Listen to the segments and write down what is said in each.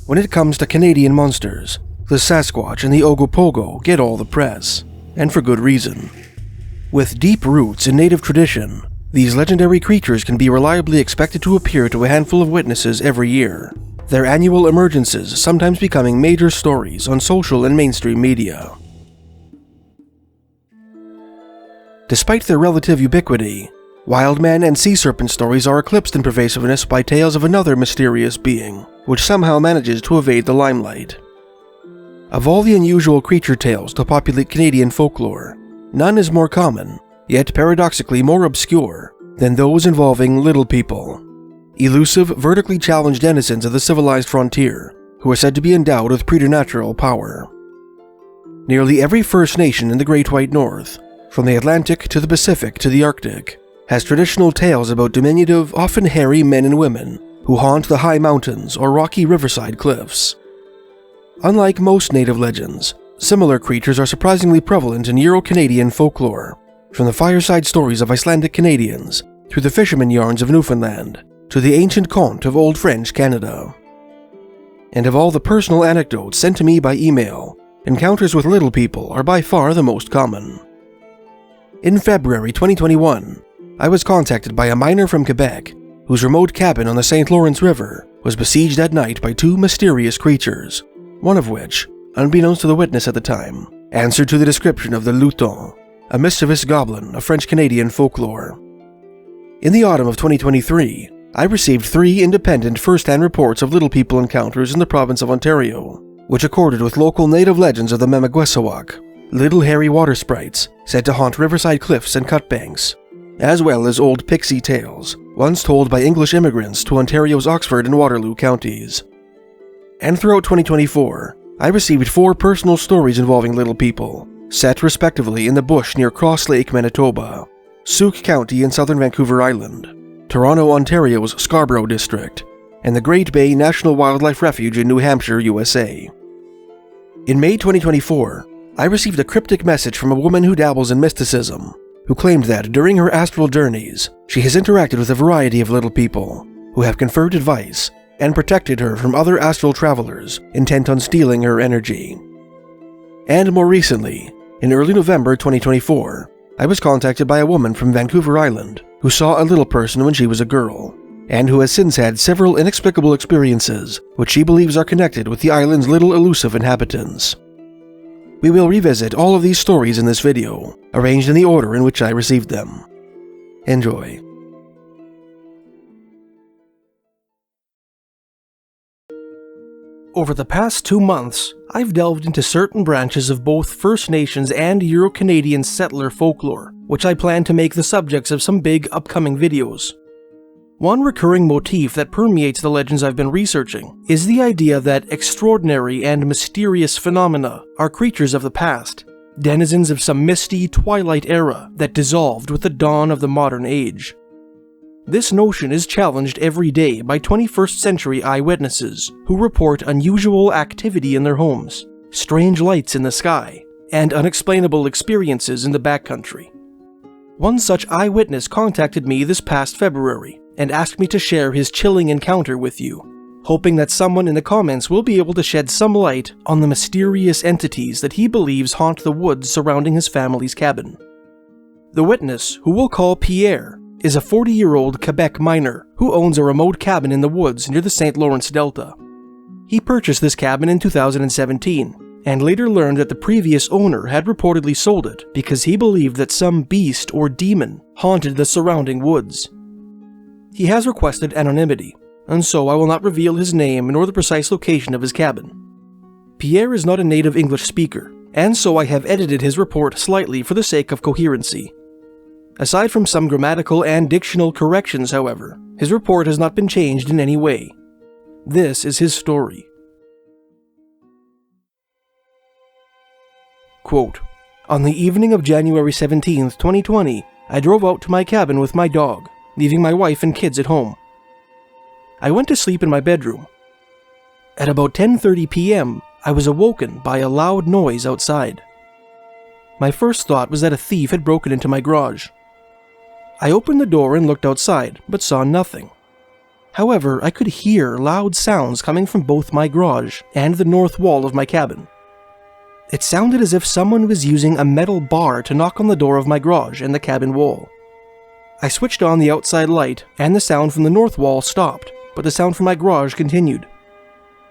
When it comes to Canadian monsters, the Sasquatch and the Ogopogo get all the press, and for good reason. With deep roots in native tradition, these legendary creatures can be reliably expected to appear to a handful of witnesses every year, their annual emergences sometimes becoming major stories on social and mainstream media. Despite their relative ubiquity, wildman and sea serpent stories are eclipsed in pervasiveness by tales of another mysterious being, which somehow manages to evade the limelight. Of all the unusual creature tales to populate Canadian folklore, none is more common, yet paradoxically more obscure, than those involving little people. Elusive, vertically challenged denizens of the civilized frontier, who are said to be endowed with preternatural power. Nearly every First Nation in the Great White North, from the Atlantic to the Pacific to the Arctic, has traditional tales about diminutive, often hairy men and women who haunt the high mountains or rocky riverside cliffs. Unlike most native legends, similar creatures are surprisingly prevalent in Euro-Canadian folklore, from the fireside stories of Icelandic Canadians, through the fisherman yarns of Newfoundland, to the ancient conte of Old French Canada. And of all the personal anecdotes sent to me by email, encounters with little people are by far the most common. In February 2021, I was contacted by a miner from Quebec whose remote cabin on the St. Lawrence River was besieged at night by two mysterious creatures, one of which, unbeknownst to the witness at the time, answered to the description of the Luton, a mischievous goblin of French-Canadian folklore. In the autumn of 2023, I received 3 independent first-hand reports of little people encounters in the province of Ontario, which accorded with local native legends of the Memekwesiw, little hairy water sprites said to haunt riverside cliffs and cut banks, as well as old pixie tales, once told by English immigrants to Ontario's Oxford and Waterloo counties. And throughout 2024, I received 4 personal stories involving little people, set respectively in the bush near Cross Lake, Manitoba, Sauk County in southern Vancouver Island, Toronto, Ontario's Scarborough district, and the Great Bay National Wildlife Refuge in New Hampshire, USA. In May 2024, I received a cryptic message from a woman who dabbles in mysticism, who claimed that during her astral journeys, she has interacted with a variety of little people, who have conferred advice and protected her from other astral travelers intent on stealing her energy. And more recently, in early November 2024, I was contacted by a woman from Vancouver Island who saw a little person when she was a girl, and who has since had several inexplicable experiences which she believes are connected with the island's little elusive inhabitants. We will revisit all of these stories in this video, arranged in the order in which I received them. Enjoy. Over the past 2 months, I've delved into certain branches of both First Nations and Euro-Canadian settler folklore, which I plan to make the subjects of some big upcoming videos. One recurring motif that permeates the legends I've been researching is the idea that extraordinary and mysterious phenomena are creatures of the past, denizens of some misty twilight era that dissolved with the dawn of the modern age. This notion is challenged every day by 21st century eyewitnesses who report unusual activity in their homes, strange lights in the sky, and unexplainable experiences in the backcountry. One such eyewitness contacted me this past February and asked me to share his chilling encounter with you, hoping that someone in the comments will be able to shed some light on the mysterious entities that he believes haunt the woods surrounding his family's cabin. The witness, who we'll call Pierre, is a 40-year-old Quebec miner who owns a remote cabin in the woods near the St. Lawrence Delta. He purchased this cabin in 2017, and later learned that the previous owner had reportedly sold it because he believed that some beast or demon haunted the surrounding woods. He has requested anonymity, and so I will not reveal his name nor the precise location of his cabin. Pierre is not a native English speaker, and so I have edited his report slightly for the sake of coherency. Aside from some grammatical and dictional corrections, however, his report has not been changed in any way. This is his story. Quote, "On the evening of January 17th, 2020, I drove out to my cabin with my dog, leaving my wife and kids at home. I went to sleep in my bedroom. At about 10:30 p.m., I was awoken by a loud noise outside. My first thought was that a thief had broken into my garage. I opened the door and looked outside, but saw nothing. However, I could hear loud sounds coming from both my garage and the north wall of my cabin. It sounded as if someone was using a metal bar to knock on the door of my garage and the cabin wall. I switched on the outside light, and the sound from the north wall stopped, but the sound from my garage continued.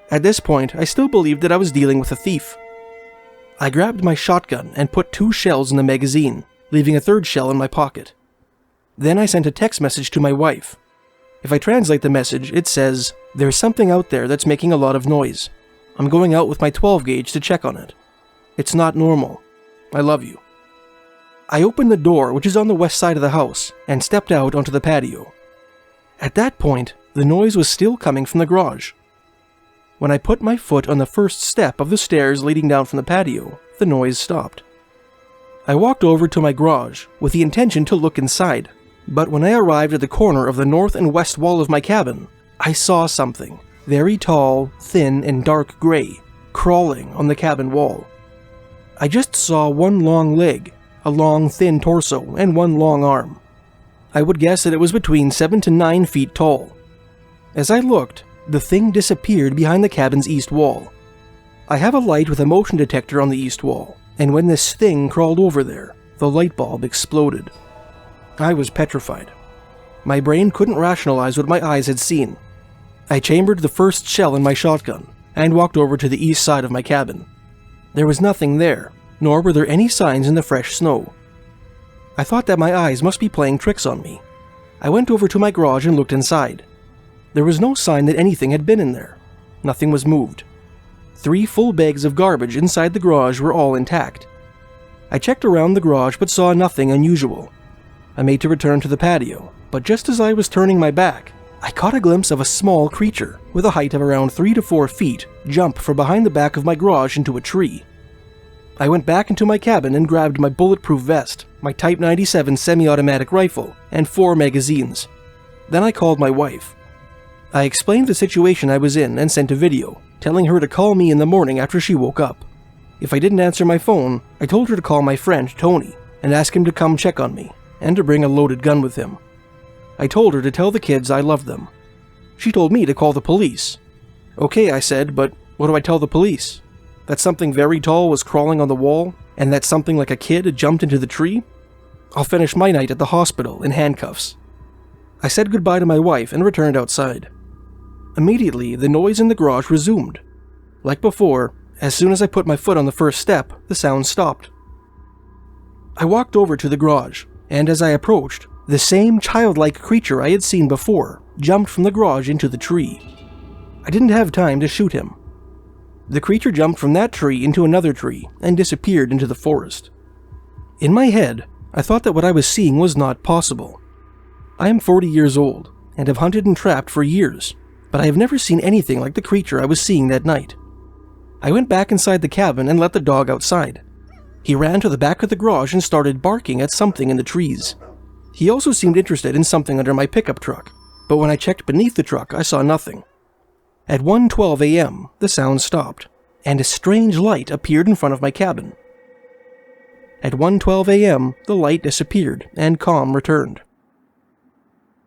At this point, I still believed that I was dealing with a thief. I grabbed my shotgun and put 2 shells in the magazine, leaving a 3rd shell in my pocket. Then I sent a text message to my wife. If I translate the message, it says, "There's something out there that's making a lot of noise. I'm going out with my 12 gauge to check on it. It's not normal. I love you." I opened the door, which is on the west side of the house, and stepped out onto the patio. At that point, the noise was still coming from the garage. When I put my foot on the first step of the stairs leading down from the patio, the noise stopped. I walked over to my garage with the intention to look inside, but when I arrived at the corner of the north and west wall of my cabin, I saw something, very tall, thin, and dark gray, crawling on the cabin wall. I just saw one long leg, a long, thin torso, and one long arm. I would guess that it was between 7 to 9 feet tall. As I looked, the thing disappeared behind the cabin's east wall. I have a light with a motion detector on the east wall, and when this thing crawled over there, the light bulb exploded. I was petrified. My brain couldn't rationalize what my eyes had seen. I chambered the first shell in my shotgun and walked over to the east side of my cabin. There was nothing there, nor were there any signs in the fresh snow. I thought that my eyes must be playing tricks on me. I went over to my garage and looked inside. There was no sign that anything had been in there. Nothing was moved. 3 full bags of garbage inside the garage were all intact. I checked around the garage but saw nothing unusual. I made to return to the patio, but just as I was turning my back, I caught a glimpse of a small creature with a height of around 3 to 4 feet jump from behind the back of my garage into a tree. I went back into my cabin and grabbed my bulletproof vest, my Type 97 semi-automatic rifle, and 4 magazines. Then I called my wife. I explained the situation I was in and sent a video, telling her to call me in the morning after she woke up. If I didn't answer my phone, I told her to call my friend Tony and ask him to come check on me, and to bring a loaded gun with him. I told her to tell the kids I loved them. She told me to call the police. Okay, I said, but what do I tell the police? That something very tall was crawling on the wall, and that something like a kid had jumped into the tree? I'll finish my night at the hospital in handcuffs. I said goodbye to my wife and returned outside. Immediately, the noise in the garage resumed. Like before, as soon as I put my foot on the first step, the sound stopped. I walked over to the garage, and as I approached, the same childlike creature I had seen before jumped from the garage into the tree. I didn't have time to shoot him. The creature jumped from that tree into another tree and disappeared into the forest. In my head, I thought that what I was seeing was not possible. I am 40 years old and have hunted and trapped for years, but I have never seen anything like the creature I was seeing that night. I went back inside the cabin and let the dog outside. He ran to the back of the garage and started barking at something in the trees. He also seemed interested in something under my pickup truck, but when I checked beneath the truck, I saw nothing. At 1:12 a.m., the sound stopped, and a strange light appeared in front of my cabin. At 1:12 a.m., the light disappeared, and calm returned.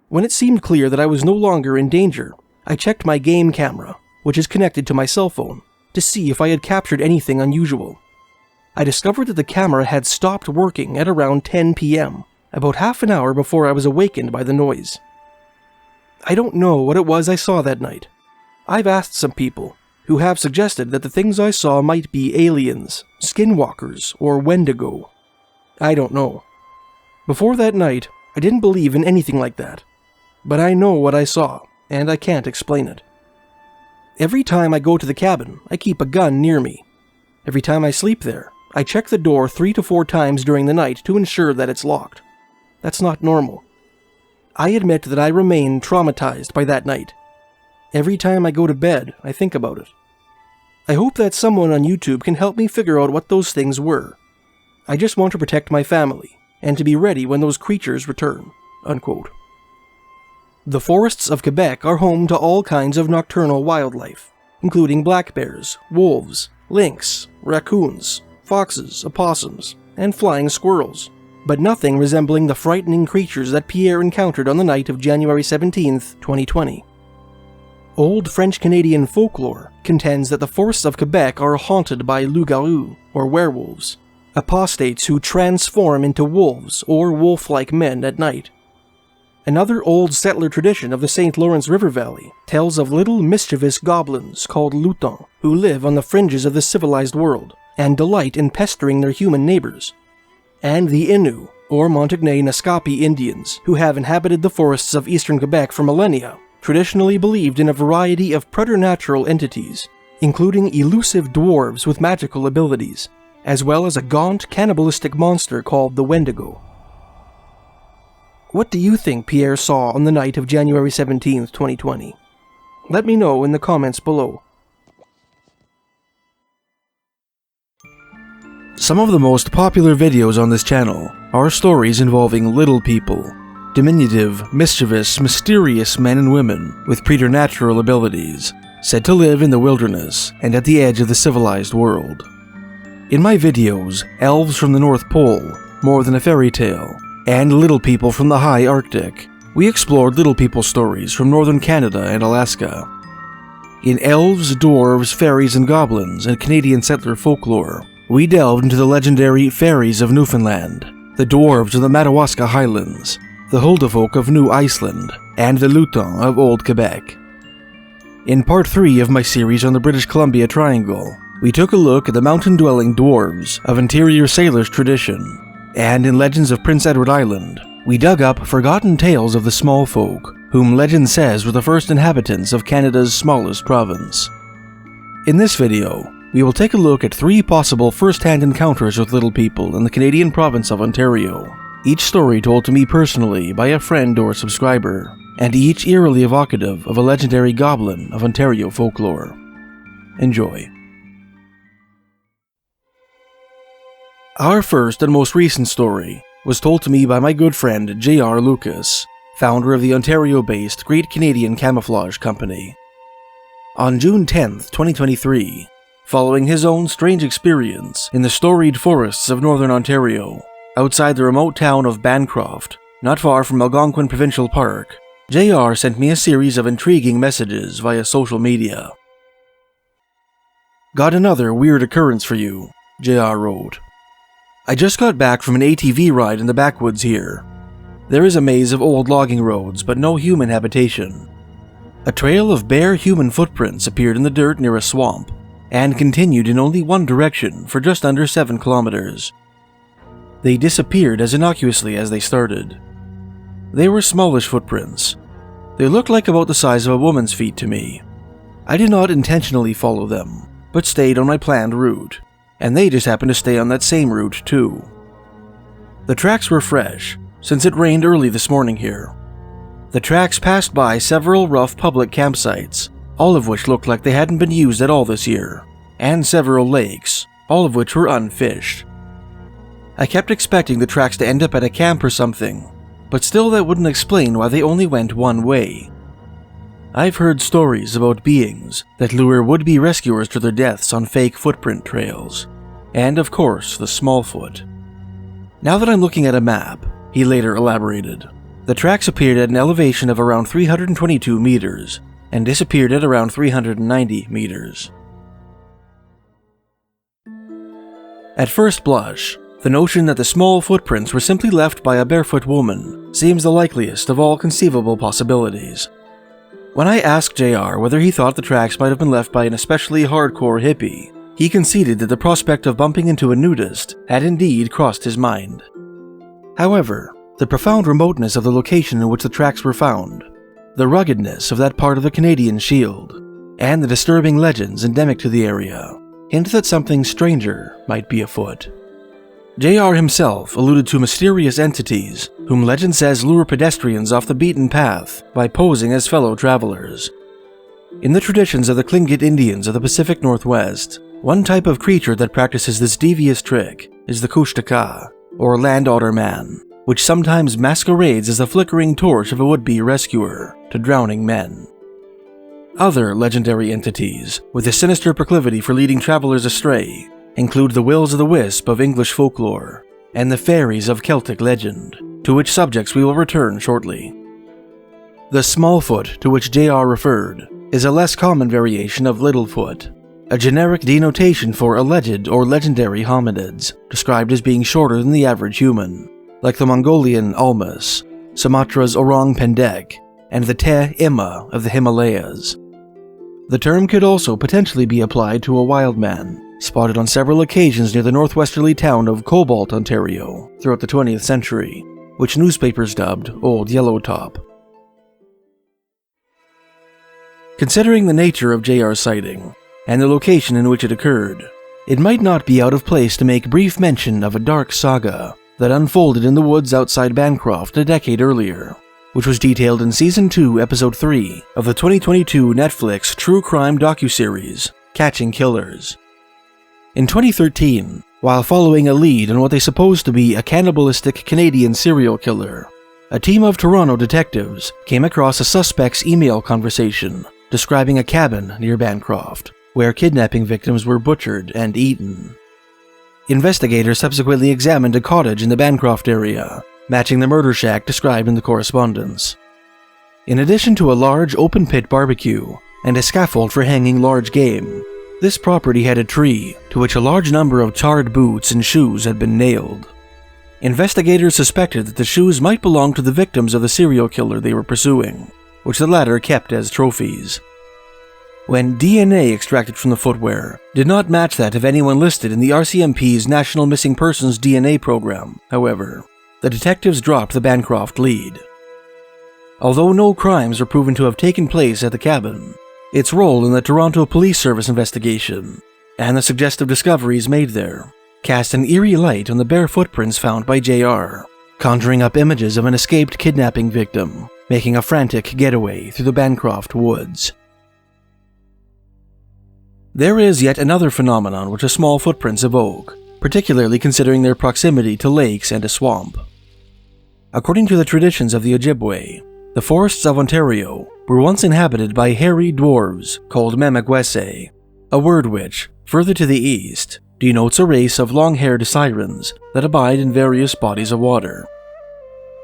When it seemed clear that I was no longer in danger, I checked my game camera, which is connected to my cell phone, to see if I had captured anything unusual. I discovered that the camera had stopped working at around 10 p.m., about half an hour before I was awakened by the noise. I don't know what it was I saw that night. I've asked some people, who have suggested that the things I saw might be aliens, skinwalkers, or Wendigo. I don't know. Before that night, I didn't believe in anything like that. But I know what I saw, and I can't explain it. Every time I go to the cabin, I keep a gun near me. Every time I sleep there, I check the door 3 to 4 times during the night to ensure that it's locked. That's not normal. I admit that I remain traumatized by that night. Every time I go to bed, I think about it. I hope that someone on YouTube can help me figure out what those things were. I just want to protect my family, and to be ready when those creatures return." Unquote. The forests of Quebec are home to all kinds of nocturnal wildlife, including black bears, wolves, lynx, raccoons, foxes, opossums, and flying squirrels, but nothing resembling the frightening creatures that Pierre encountered on the night of January 17th, 2020. Old French-Canadian folklore contends that the forests of Quebec are haunted by loups-garous, or werewolves, apostates who transform into wolves or wolf-like men at night. Another old settler tradition of the St. Lawrence River Valley tells of little mischievous goblins called lutins who live on the fringes of the civilized world and delight in pestering their human neighbors. And the Innu, or Montagnais-Naskapi Indians, who have inhabited the forests of eastern Quebec for millennia, traditionally believed in a variety of preternatural entities, including elusive dwarves with magical abilities, as well as a gaunt, cannibalistic monster called the Wendigo. What do you think Pierre saw on the night of January 17th, 2020? Let me know in the comments below. Some of the most popular videos on this channel are stories involving little people, diminutive, mischievous, mysterious men and women with preternatural abilities, said to live in the wilderness and at the edge of the civilized world. In my videos, Elves from the North Pole, More Than a Fairy Tale, and Little People from the High Arctic, we explored little people stories from northern Canada and Alaska. In Elves, Dwarves, Fairies, and Goblins and Canadian settler folklore, we delved into the legendary Fairies of Newfoundland, the Dwarves of the Madawaska Highlands, the Huldufolk of New Iceland, and the Lutins of Old Quebec. In part 3 of my series on the British Columbia Triangle, we took a look at the mountain-dwelling dwarves of interior sailors' tradition, and in Legends of Prince Edward Island, we dug up forgotten tales of the small folk, whom legend says were the first inhabitants of Canada's smallest province. In this video, we will take a look at 3 possible first-hand encounters with little people in the Canadian province of Ontario, each story told to me personally by a friend or subscriber, and each eerily evocative of a legendary goblin of Ontario folklore. Enjoy. Our first and most recent story was told to me by my good friend J.R. Lucas, founder of the Ontario-based Great Canadian Camouflage Company. On June 10th, 2023, following his own strange experience in the storied forests of northern Ontario, outside the remote town of Bancroft, not far from Algonquin Provincial Park, JR sent me a series of intriguing messages via social media. "Got another weird occurrence for you," JR wrote. "I just got back from an ATV ride in the backwoods here. There is a maze of old logging roads, but no human habitation. A trail of bare human footprints appeared in the dirt near a swamp, and continued in only one direction for just under 7 kilometers. They disappeared as innocuously as they started. They were smallish footprints. They looked like about the size of a woman's feet to me. I did not intentionally follow them, but stayed on my planned route, and they just happened to stay on that same route too. The tracks were fresh, since it rained early this morning here. The tracks passed by several rough public campsites, all of which looked like they hadn't been used at all this year, and several lakes, all of which were unfished. I kept expecting the tracks to end up at a camp or something, but still that wouldn't explain why they only went one way. I've heard stories about beings that lure would-be rescuers to their deaths on fake footprint trails, and of course the Smallfoot. Now that I'm looking at a map," he later elaborated, "the tracks appeared at an elevation of around 322 meters, and disappeared at around 390 meters. At first blush, the notion that the small footprints were simply left by a barefoot woman seems the likeliest of all conceivable possibilities. When I asked JR whether he thought the tracks might have been left by an especially hardcore hippie, he conceded that the prospect of bumping into a nudist had indeed crossed his mind. However, the profound remoteness of the location in which the tracks were found, the ruggedness of that part of the Canadian Shield, and the disturbing legends endemic to the area hint that something stranger might be afoot. JR himself alluded to mysterious entities whom legend says lure pedestrians off the beaten path by posing as fellow travelers. In the traditions of the Tlingit Indians of the Pacific Northwest, one type of creature that practices this devious trick is the Kushtaka, or land otter man, which sometimes masquerades as the flickering torch of a would-be rescuer to drowning men. Other legendary entities with a sinister proclivity for leading travelers astray include the Will-o'-the-Wisp of English folklore and the fairies of Celtic legend, to which subjects we will return shortly. The Smallfoot to which JR referred is a less common variation of Littlefoot, a generic denotation for alleged or legendary hominids, described as being shorter than the average human, like the Mongolian Almas, Sumatra's Orang Pendek, and the Te Ima of the Himalayas. The term could also potentially be applied to a wild man, spotted on several occasions near the northwesterly town of Cobalt, Ontario, throughout the 20th century, which newspapers dubbed Old Yellowtop. Considering the nature of JR's sighting, and the location in which it occurred, it might not be out of place to make brief mention of a dark saga that unfolded in the woods outside Bancroft a decade earlier, which was detailed in Season 2, Episode 3 of the 2022 Netflix true crime docuseries, Catching Killers. In 2013, while following a lead on what they supposed to be a cannibalistic Canadian serial killer, a team of Toronto detectives came across a suspect's email conversation describing a cabin near Bancroft, where kidnapping victims were butchered and eaten. Investigators subsequently examined a cottage in the Bancroft area, matching the murder shack described in the correspondence. In addition to a large open-pit barbecue and a scaffold for hanging large game, this property had a tree to which a large number of charred boots and shoes had been nailed. Investigators suspected that the shoes might belong to the victims of the serial killer they were pursuing, which the latter kept as trophies. When DNA extracted from the footwear did not match that of anyone listed in the RCMP's National Missing Persons DNA program, however, the detectives dropped the Bancroft lead. Although no crimes were proven to have taken place at the cabin, its role in the Toronto Police Service investigation, and the suggestive discoveries made there, cast an eerie light on the bare footprints found by JR, conjuring up images of an escaped kidnapping victim making a frantic getaway through the Bancroft woods. There is yet another phenomenon which the small footprints evoke, particularly considering their proximity to lakes and a swamp. According to the traditions of the Ojibwe, the forests of Ontario were once inhabited by hairy dwarves called Memekwesiw, a word which, further to the east, denotes a race of long-haired sirens that abide in various bodies of water.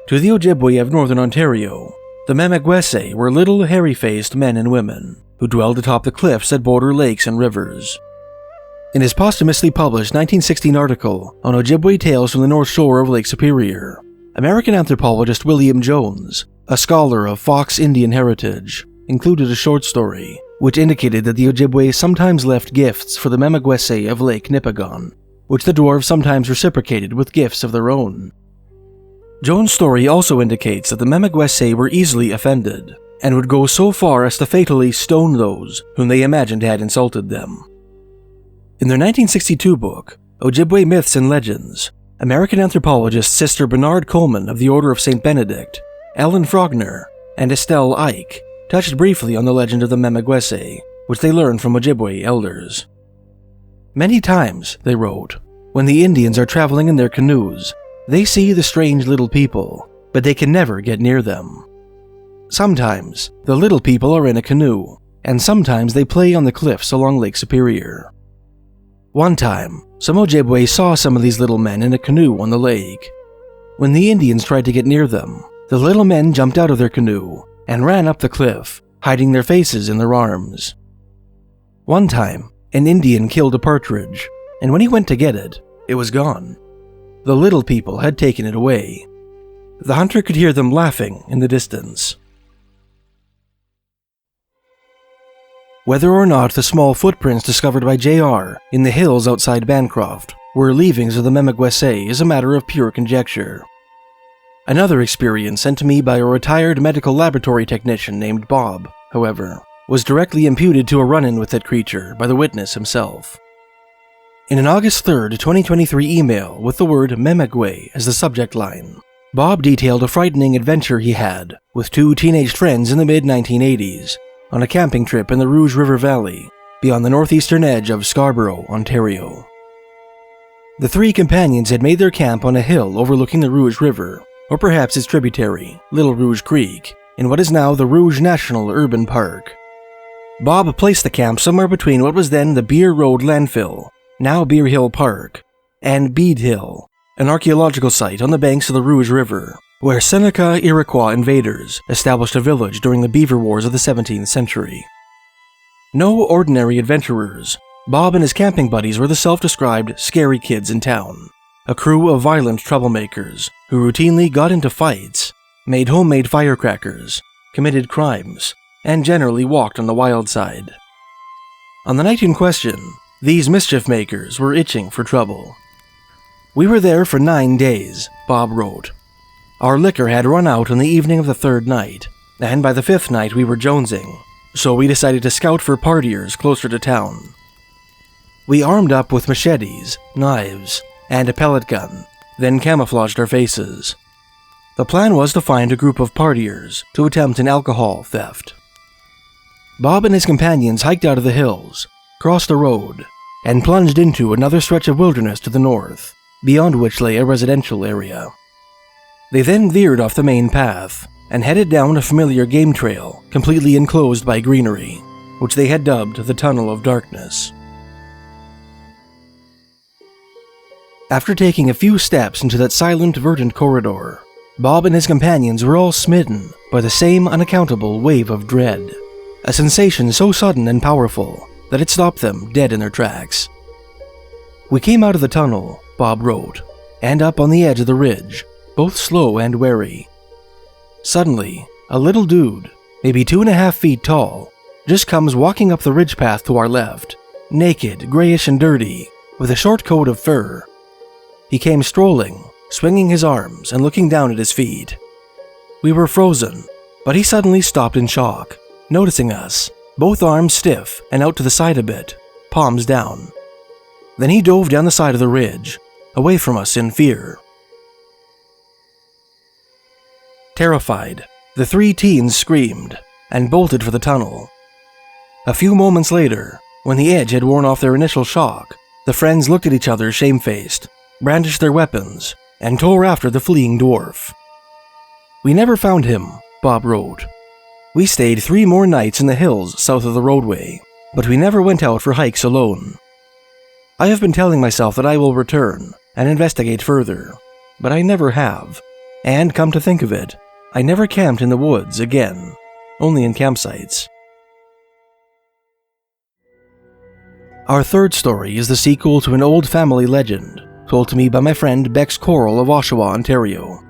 To the Ojibwe of northern Ontario, the Memekwesiw were little hairy-faced men and women who dwelled atop the cliffs that border lakes and rivers. In his posthumously published 1916 article on Ojibwe tales from the North Shore of Lake Superior, American anthropologist William Jones, a scholar of Fox Indian heritage, included a short story which indicated that the Ojibwe sometimes left gifts for the Memekwesiw of Lake Nipigon, which the dwarves sometimes reciprocated with gifts of their own. Jones' story also indicates that the Memekwesiw were easily offended, and would go so far as to fatally stone those whom they imagined had insulted them. In their 1962 book, Ojibwe Myths and Legends, American anthropologists Sister Bernard Coleman of the Order of St. Benedict, Ellen Frogner, and Estelle Ike touched briefly on the legend of the Memekwesiw, which they learned from Ojibwe elders. Many times, they wrote, when the Indians are traveling in their canoes, they see the strange little people, but they can never get near them. Sometimes, the little people are in a canoe, and sometimes they play on the cliffs along Lake Superior. One time, some Ojibwe saw some of these little men in a canoe on the lake. When the Indians tried to get near them, the little men jumped out of their canoe and ran up the cliff, hiding their faces in their arms. One time, an Indian killed a partridge, and when he went to get it, it was gone. The little people had taken it away. The hunter could hear them laughing in the distance. Whether or not the small footprints discovered by JR in the hills outside Bancroft were leavings of the Memekwesiw is a matter of pure conjecture. Another experience sent to me by a retired medical laboratory technician named Bob, however, was directly imputed to a run-in with that creature by the witness himself. In an August 3, 2023 email with the word Memekwesiw as the subject line, Bob detailed a frightening adventure he had with two teenage friends in the mid-1980s on a camping trip in the Rouge River Valley, beyond the northeastern edge of Scarborough, Ontario. The three companions had made their camp on a hill overlooking the Rouge River, or perhaps its tributary, Little Rouge Creek, in what is now the Rouge National Urban Park. Bob placed the camp somewhere between what was then the Beer Road landfill, now Beer Hill Park, and Bede Hill, an archaeological site on the banks of the Rouge River, where Seneca Iroquois invaders established a village during the Beaver Wars of the 17th century. No ordinary adventurers, Bob and his camping buddies were the self-described scary kids in town. A crew of violent troublemakers who routinely got into fights, made homemade firecrackers, committed crimes, and generally walked on the wild side. On the night in question, these mischief makers were itching for trouble. We were there for 9 days, Bob wrote. Our liquor had run out on the evening of the 3rd night, and by the 5th night we were jonesing, so we decided to scout for partiers closer to town. We armed up with machetes, knives, and a pellet gun, then camouflaged our faces. The plan was to find a group of partiers to attempt an alcohol theft. Bob and his companions hiked out of the hills, crossed a road, and plunged into another stretch of wilderness to the north, beyond which lay a residential area. They then veered off the main path and headed down a familiar game trail completely enclosed by greenery, which they had dubbed the Tunnel of Darkness. After taking a few steps into that silent, verdant corridor, Bob and his companions were all smitten by the same unaccountable wave of dread, a sensation so sudden and powerful that it stopped them dead in their tracks. We came out of the tunnel, Bob wrote, and up on the edge of the ridge, both slow and wary. Suddenly, a little dude, maybe 2.5 feet tall, just comes walking up the ridge path to our left, naked, grayish and dirty, with a short coat of fur. He came strolling, swinging his arms and looking down at his feet. We were frozen, but he suddenly stopped in shock, noticing us, both arms stiff and out to the side a bit, palms down. Then he dove down the side of the ridge, away from us in fear. Terrified, the 3 teens screamed and bolted for the tunnel. A few moments later, when the edge had worn off their initial shock, the friends looked at each other shamefaced, brandished their weapons, and tore after the fleeing dwarf. We never found him, Bob wrote. We stayed 3 more nights in the hills south of the roadway, but we never went out for hikes alone. I have been telling myself that I will return and investigate further, but I never have, and come to think of it, I never camped in the woods again, only in campsites. Our third story is the sequel to an old family legend told to me by my friend Bex Coral of Oshawa, Ontario.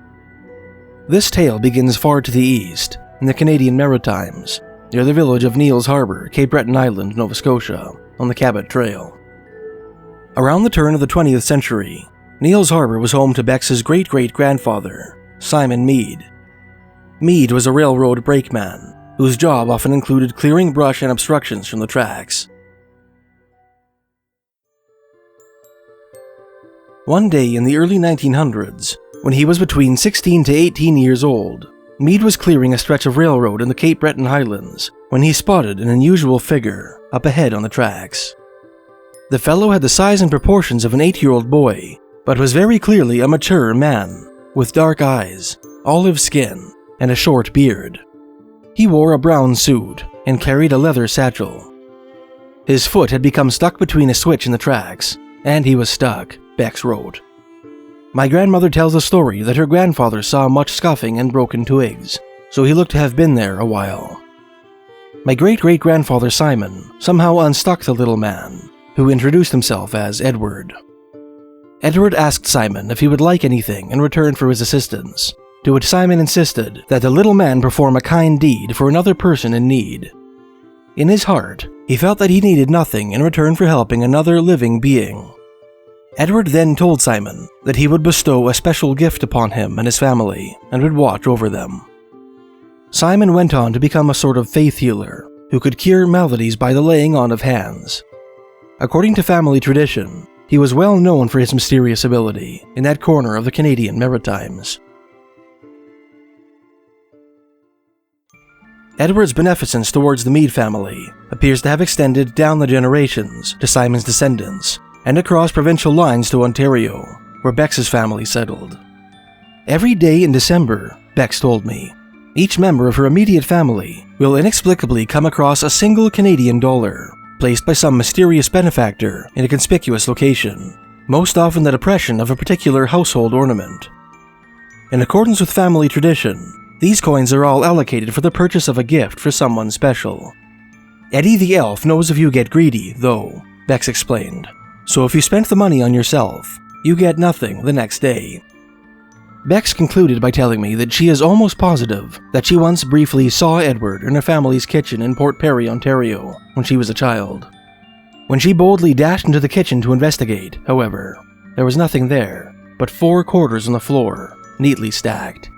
This tale begins far to the east, in the Canadian Maritimes, near the village of Neils Harbour, Cape Breton Island, Nova Scotia, on the Cabot Trail. Around the turn of the 20th century, Neils Harbour was home to Bex's great-great-grandfather, Simon Mead. Mead was a railroad brakeman, whose job often included clearing brush and obstructions from the tracks. One day in the early 1900s, when he was between 16 to 18 years old, Mead was clearing a stretch of railroad in the Cape Breton Highlands when he spotted an unusual figure up ahead on the tracks. The fellow had the size and proportions of an 8-year-old boy, but was very clearly a mature man, with dark eyes, olive skin, and a short beard. He wore a brown suit and carried a leather satchel. His foot had become stuck between a switch in the tracks, and he was stuck, Bex wrote. My grandmother tells a story that her grandfather saw much scuffing and broken twigs, so he looked to have been there a while. My great-great-grandfather Simon somehow unstuck the little man, who introduced himself as Edward. Edward asked Simon if he would like anything in return for his assistance, to which Simon insisted that the little man perform a kind deed for another person in need. In his heart, he felt that he needed nothing in return for helping another living being. Edward then told Simon that he would bestow a special gift upon him and his family and would watch over them. Simon went on to become a sort of faith healer who could cure maladies by the laying on of hands. According to family tradition, he was well known for his mysterious ability in that corner of the Canadian Maritimes. Edward's beneficence towards the Mead family appears to have extended down the generations to Simon's descendants and across provincial lines to Ontario, where Bex's family settled. Every day in December, Bex told me, each member of her immediate family will inexplicably come across a single Canadian dollar, placed by some mysterious benefactor in a conspicuous location, most often the depression of a particular household ornament. In accordance with family tradition, these coins are all allocated for the purchase of a gift for someone special. Eddie the elf knows if you get greedy, though, Bex explained. So if you spent the money on yourself, you get nothing the next day. Bex concluded by telling me that she is almost positive that she once briefly saw Edward in her family's kitchen in Port Perry, Ontario, when she was a child. When she boldly dashed into the kitchen to investigate, however, there was nothing there but 4 quarters on the floor, neatly stacked.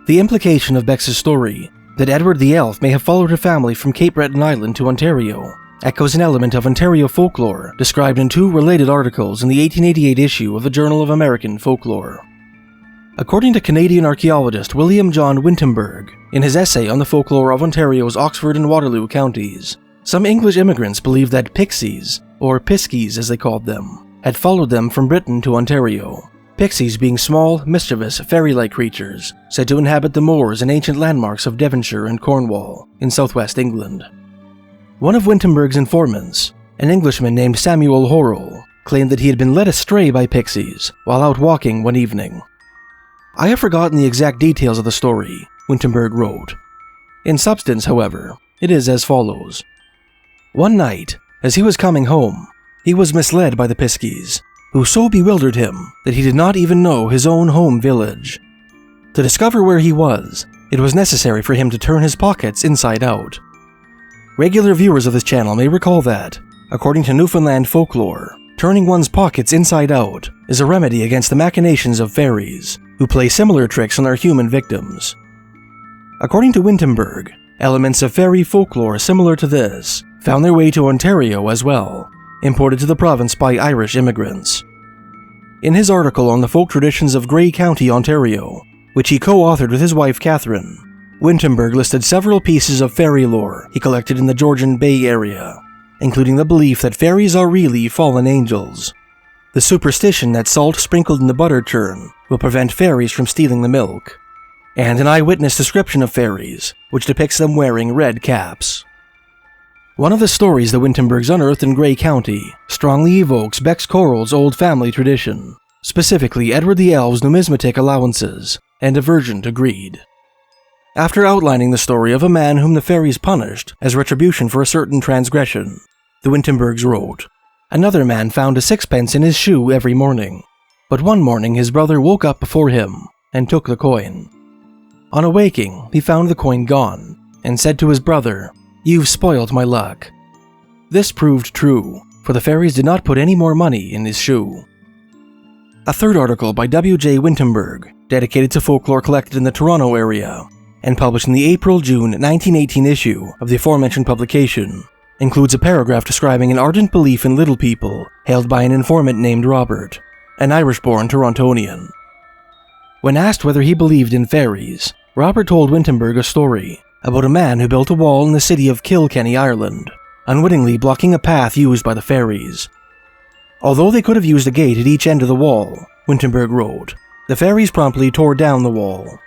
The implication of Bex's story, that Edward the elf may have followed her family from Cape Breton Island to Ontario, echoes an element of Ontario folklore described in 2 related articles in the 1888 issue of the Journal of American Folklore. According to Canadian archaeologist William John Wintenberg, in his essay on the folklore of Ontario's Oxford and Waterloo counties, some English immigrants believed that Pixies, or Piskies as they called them, had followed them from Britain to Ontario. Pixies being small, mischievous, fairy-like creatures said to inhabit the moors and ancient landmarks of Devonshire and Cornwall in southwest England. One of Wintenberg's informants, an Englishman named Samuel Horrell, claimed that he had been led astray by Pixies while out walking one evening. I have forgotten the exact details of the story, Wintenberg wrote. In substance, however, it is as follows. One night, as he was coming home, he was misled by the Piskies, who so bewildered him that he did not even know his own home village. To discover where he was, it was necessary for him to turn his pockets inside out. Regular viewers of this channel may recall that, according to Newfoundland folklore, turning one's pockets inside out is a remedy against the machinations of fairies, who play similar tricks on their human victims. According to Wintenberg, elements of fairy folklore similar to this found their way to Ontario as well, imported to the province by Irish immigrants. In his article on the folk traditions of Grey County, Ontario, which he co-authored with his wife Catherine, Wintenberg listed several pieces of fairy lore he collected in the Georgian Bay area, including the belief that fairies are really fallen angels, the superstition that salt sprinkled in the butter churn will prevent fairies from stealing the milk, and an eyewitness description of fairies, which depicts them wearing red caps. One of the stories that Wintenberg's unearthed in Grey County strongly evokes Bex Coral's old family tradition, specifically Edward the Elf's numismatic allowances and aversion to greed. After outlining the story of a man whom the fairies punished as retribution for a certain transgression, the Wintenbergs wrote, "Another man found a 6pence in his shoe every morning, but one morning his brother woke up before him and took the coin. On awaking, he found the coin gone and said to his brother, 'You've spoiled my luck.' This proved true, for the fairies did not put any more money in his shoe." A third article by W.J. Wintenberg, dedicated to folklore collected in the Toronto area, and published in the April-June 1918 issue of the aforementioned publication, includes a paragraph describing an ardent belief in little people held by an informant named Robert, an Irish-born Torontonian. When asked whether he believed in fairies, Robert told Wintenberg a story about a man who built a wall in the city of Kilkenny, Ireland, unwittingly blocking a path used by the fairies. Although they could have used a gate at each end of the wall, Wintenberg wrote, the fairies promptly tore down the wall.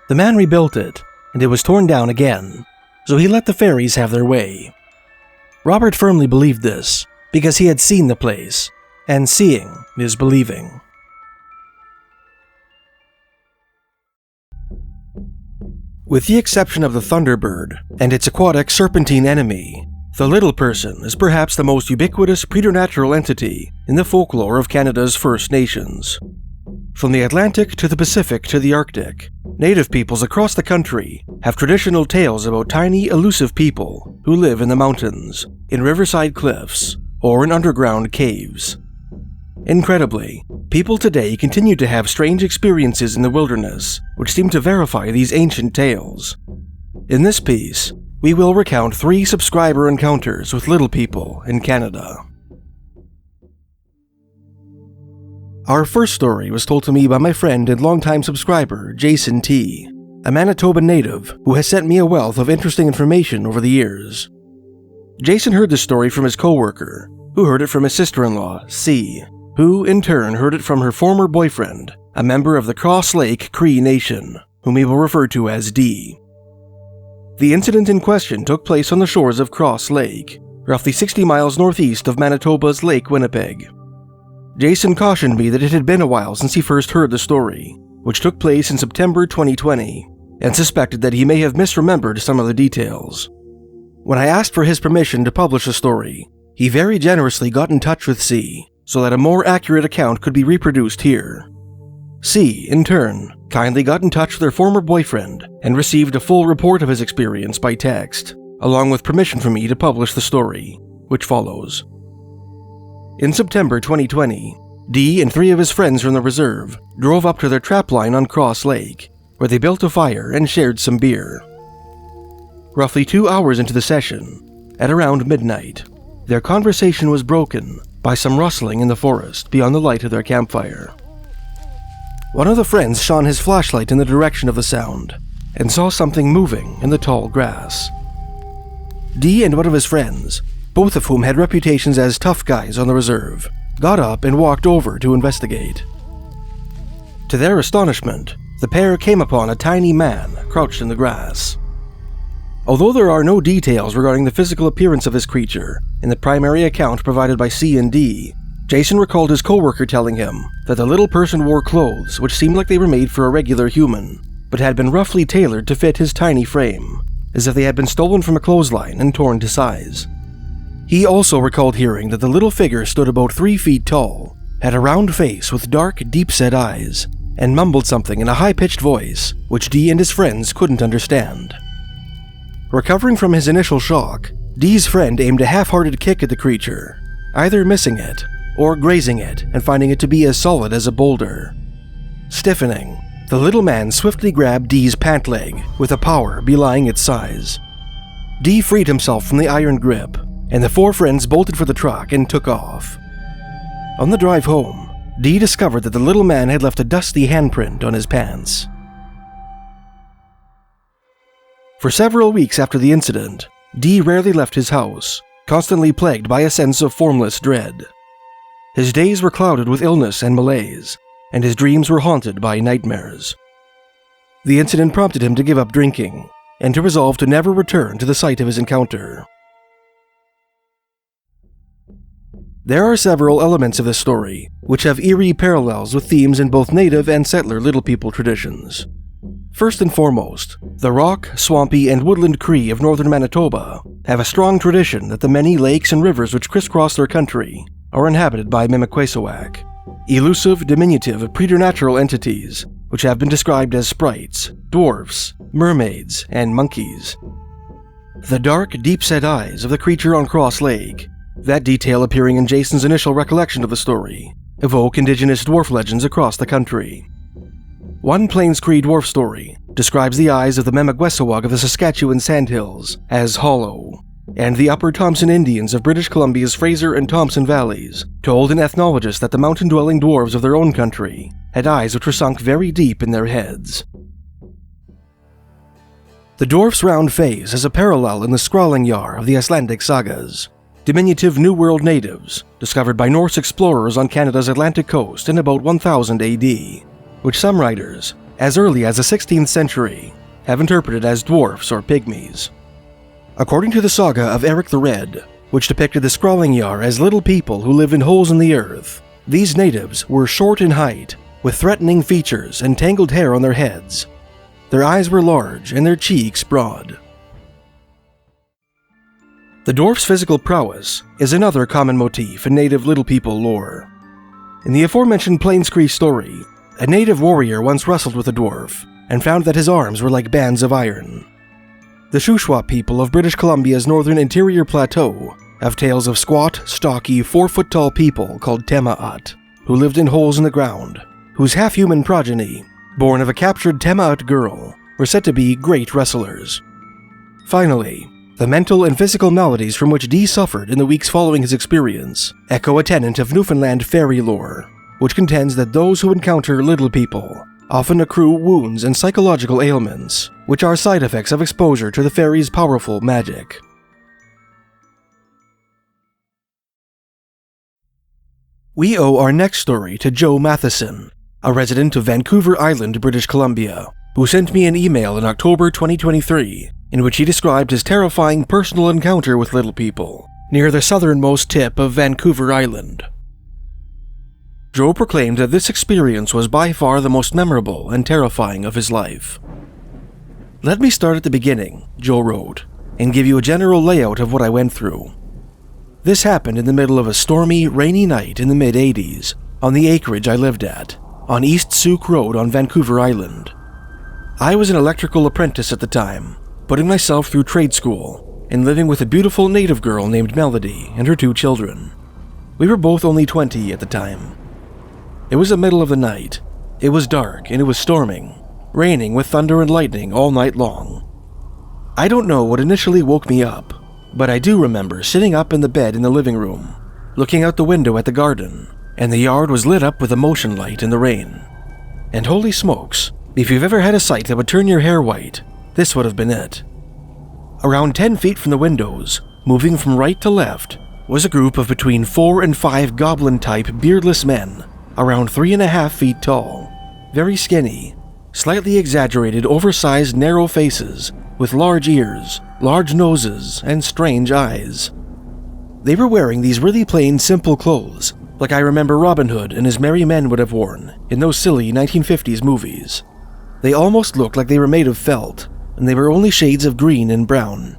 The man rebuilt it, and it was torn down again, so he let the fairies have their way. Robert firmly believed this, because he had seen the place, and seeing is believing. With the exception of the thunderbird and its aquatic serpentine enemy, the little person is perhaps the most ubiquitous preternatural entity in the folklore of Canada's First Nations. From the Atlantic to the Pacific to the Arctic, native peoples across the country have traditional tales about tiny, elusive people who live in the mountains, in riverside cliffs, or in underground caves. Incredibly, people today continue to have strange experiences in the wilderness, which seem to verify these ancient tales. In this piece, we will recount 3 subscriber encounters with little people in Canada. Our first story was told to me by my friend and longtime subscriber, Jason T., a Manitoban native who has sent me a wealth of interesting information over the years. Jason heard this story from his coworker, who heard it from his sister-in-law, C., who in turn heard it from her former boyfriend, a member of the Cross Lake Cree Nation, whom we will refer to as D. The incident in question took place on the shores of Cross Lake, roughly 60 miles northeast of Manitoba's Lake Winnipeg. Jason cautioned me that it had been a while since he first heard the story, which took place in September 2020, and suspected that he may have misremembered some of the details. When I asked for his permission to publish the story, he very generously got in touch with C so that a more accurate account could be reproduced here. C, in turn, kindly got in touch with her former boyfriend and received a full report of his experience by text, along with permission from me to publish the story, which follows. In September 2020, D and 3 of his friends from the reserve drove up to their trapline on Cross Lake, where they built a fire and shared some beer. Roughly 2 hours into the session, at around midnight, their conversation was broken by some rustling in the forest beyond the light of their campfire. One of the friends shone his flashlight in the direction of the sound and saw something moving in the tall grass. D and one of his friends, both of whom had reputations as tough guys on the reserve, got up and walked over to investigate. To their astonishment, the pair came upon a tiny man crouched in the grass. Although there are no details regarding the physical appearance of this creature in the primary account provided by C and D, Jason recalled his coworker telling him that the little person wore clothes which seemed like they were made for a regular human, but had been roughly tailored to fit his tiny frame, as if they had been stolen from a clothesline and torn to size. He also recalled hearing that the little figure stood about 3 feet tall, had a round face with dark, deep-set eyes, and mumbled something in a high-pitched voice which D and his friends couldn't understand. Recovering from his initial shock, D's friend aimed a half-hearted kick at the creature, either missing it or grazing it and finding it to be as solid as a boulder. Stiffening, the little man swiftly grabbed D's pant leg with a power belying its size. D freed himself from the iron grip, and the 4 friends bolted for the truck and took off. On the drive home, D discovered that the little man had left a dusty handprint on his pants. For several weeks after the incident, D rarely left his house, constantly plagued by a sense of formless dread. His days were clouded with illness and malaise, and his dreams were haunted by nightmares. The incident prompted him to give up drinking, and to resolve to never return to the site of his encounter. There are several elements of this story which have eerie parallels with themes in both native and settler Little People traditions. First and foremost, the rock, swampy, and woodland Cree of northern Manitoba have a strong tradition that the many lakes and rivers which crisscross their country are inhabited by Memekwesiw, elusive, diminutive, preternatural entities which have been described as sprites, dwarfs, mermaids, and monkeys. The dark, deep-set eyes of the creature on Cross Lake, that detail appearing in Jason's initial recollection of the story, evoke indigenous dwarf legends across the country. One Plains Cree dwarf story describes the eyes of the Memekwesiw of the Saskatchewan Sandhills as hollow, and the Upper Thompson Indians of British Columbia's Fraser and Thompson Valleys told an ethnologist that the mountain-dwelling dwarves of their own country had eyes which were sunk very deep in their heads. The dwarf's round face has a parallel in the Scrawling Yar of the Icelandic sagas, diminutive New World natives discovered by Norse explorers on Canada's Atlantic coast in about 1000 AD, which some writers, as early as the 16th century, have interpreted as dwarfs or pygmies. According to the saga of Eric the Red, which depicted the Scrawling Yar as little people who lived in holes in the earth, these natives were short in height, with threatening features and tangled hair on their heads. Their eyes were large and their cheeks broad. The dwarf's physical prowess is another common motif in native Little People lore. In the aforementioned Plains Cree story, a native warrior once wrestled with a dwarf and found that his arms were like bands of iron. The Shuswap people of British Columbia's northern interior plateau have tales of squat, stocky, 4-foot-tall people called Tema'at, who lived in holes in the ground, whose half-human progeny, born of a captured Tema'at girl, were said to be great wrestlers. Finally, the mental and physical maladies from which Dee suffered in the weeks following his experience echo a tenet of Newfoundland fairy lore, which contends that those who encounter Little People often accrue wounds and psychological ailments, which are side effects of exposure to the fairies' powerful magic. We owe our next story to Joe Matheson, a resident of Vancouver Island, British Columbia, who sent me an email in October 2023 in which he described his terrifying personal encounter with Little People near the southernmost tip of Vancouver Island. Joe proclaimed that this experience was by far the most memorable and terrifying of his life. "Let me start at the beginning," Joe wrote, and give you a general layout of what I went through. This happened in the middle of a stormy, rainy night in the mid-80s on the acreage I lived at, on East Souk Road on Vancouver Island. I was an electrical apprentice at the time, putting myself through trade school and living with a beautiful native girl named Melody and her 2 children. We were both only 20 at the time. It was the middle of the night. It was dark and it was storming, raining with thunder and lightning all night long. I don't know what initially woke me up, but I do remember sitting up in the bed in the living room, looking out the window at the garden, and the yard was lit up with a motion light in the rain. And holy smokes, if you've ever had a sight that would turn your hair white, this would have been it. Around 10 feet from the windows, moving from right to left, was a group of between 4 and 5 goblin-type beardless men, around 3.5 feet tall, very skinny, slightly exaggerated, oversized, narrow faces, with large ears, large noses, and strange eyes. They were wearing these really plain, simple clothes, like I remember Robin Hood and his merry men would have worn in those silly 1950s movies. They almost looked like they were made of felt, and they were only shades of green and brown.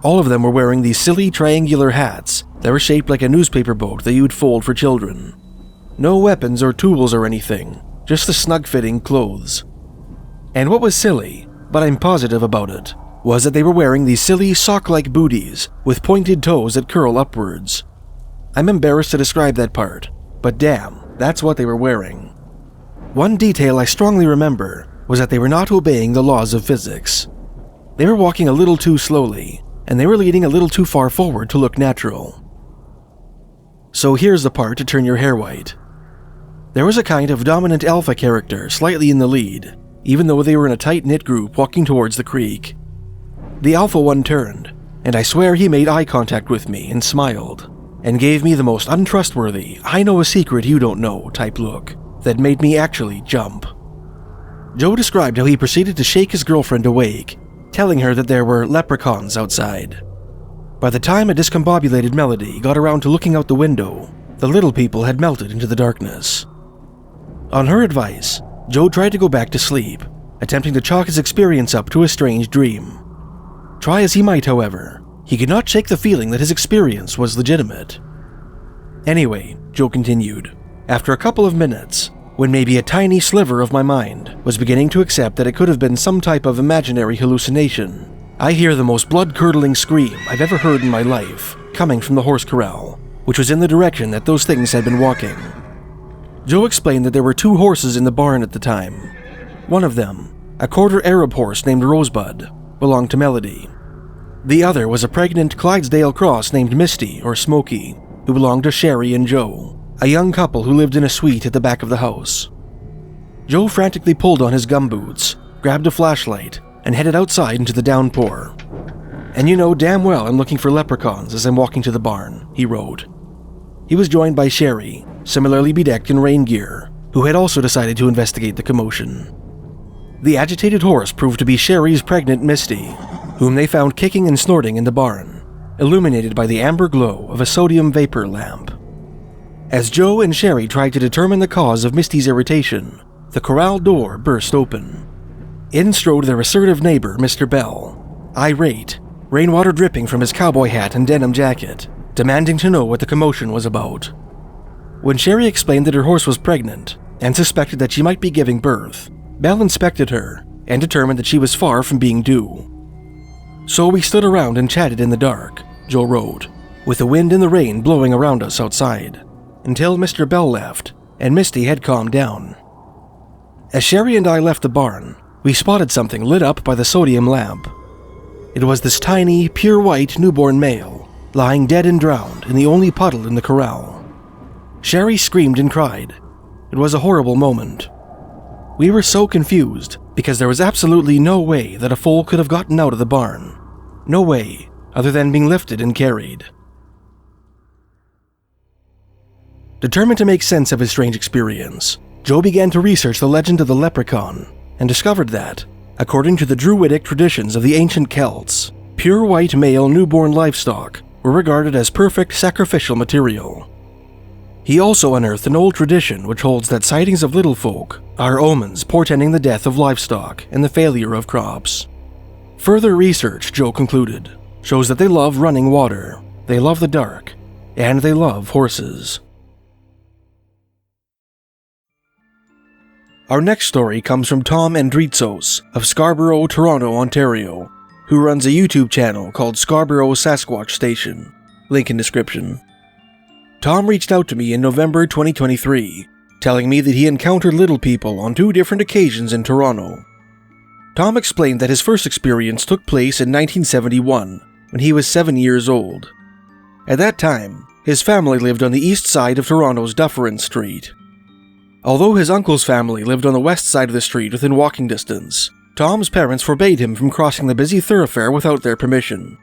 All of them were wearing these silly triangular hats that were shaped like a newspaper boat that you'd fold for children. No weapons or tools or anything, just the snug-fitting clothes. And what was silly, but I'm positive about it, was that they were wearing these silly sock-like booties with pointed toes that curl upwards. I'm embarrassed to describe that part, but damn, that's what they were wearing. One detail I strongly remember was that they were not obeying the laws of physics. They were walking a little too slowly, and they were leaning a little too far forward to look natural. So here's the part to turn your hair white. There was a kind of dominant alpha character slightly in the lead, even though they were in a tight-knit group walking towards the creek. The alpha one turned, and I swear he made eye contact with me and smiled, and gave me the most untrustworthy, I know a secret you don't know type look that made me actually jump. Joe described how he proceeded to shake his girlfriend awake, telling her that there were leprechauns outside. By the time a discombobulated Melody got around to looking out the window, the little people had melted into the darkness. On her advice, Joe tried to go back to sleep, attempting to chalk his experience up to a strange dream. Try as he might, however, he could not shake the feeling that his experience was legitimate. Anyway, Joe continued, after a couple of minutes, when maybe a tiny sliver of my mind was beginning to accept that it could have been some type of imaginary hallucination, I hear the most blood-curdling scream I've ever heard in my life coming from the horse corral, which was in the direction that those things had been walking. Joe explained that there were 2 horses in the barn at the time. One of them, a quarter Arab horse named Rosebud, belonged to Melody. The other was a pregnant Clydesdale cross named Misty or Smokey, who belonged to Sherry and Joe, a young couple who lived in a suite at the back of the house. Joe frantically pulled on his gumboots, grabbed a flashlight, and headed outside into the downpour. And you know damn well I'm looking for leprechauns as I'm walking to the barn, he wrote. He was joined by Sherry, similarly bedecked in rain gear, who had also decided to investigate the commotion. The agitated horse proved to be Sherry's pregnant Misty, whom they found kicking and snorting in the barn, illuminated by the amber glow of a sodium vapor lamp. As Joe and Sherry tried to determine the cause of Misty's irritation, the corral door burst open. In strode their assertive neighbor, Mr. Bell, irate, rainwater dripping from his cowboy hat and denim jacket, demanding to know what the commotion was about. When Sherry explained that her horse was pregnant and suspected that she might be giving birth, Bell inspected her and determined that she was far from being due. So we stood around and chatted in the dark, Joe wrote, with the wind and the rain blowing around us outside, until Mr. Bell left and Misty had calmed down. As Sherry and I left the barn, we spotted something lit up by the sodium lamp. It was this tiny, pure white newborn male, lying dead and drowned in the only puddle in the corral. Sherry screamed and cried. It was a horrible moment. We were so confused because there was absolutely no way that a foal could have gotten out of the barn. No way, other than being lifted and carried. Determined to make sense of his strange experience, Joe began to research the legend of the leprechaun and discovered that, according to the Druidic traditions of the ancient Celts, pure white male newborn livestock were regarded as perfect sacrificial material. He also unearthed an old tradition which holds that sightings of little folk are omens portending the death of livestock and the failure of crops. Further research, Joe concluded, shows that they love running water, they love the dark, and they love horses. Our next story comes from Tom Andritsos of Scarborough, Toronto, Ontario, who runs a YouTube channel called Scarborough Sasquatch Station. Link in description. Tom reached out to me in November 2023, telling me that he encountered little people on 2 different occasions in Toronto. Tom explained that his first experience took place in 1971, when he was 7 years old. At that time, his family lived on the east side of Toronto's Dufferin Street. Although his uncle's family lived on the west side of the street within walking distance, Tom's parents forbade him from crossing the busy thoroughfare without their permission.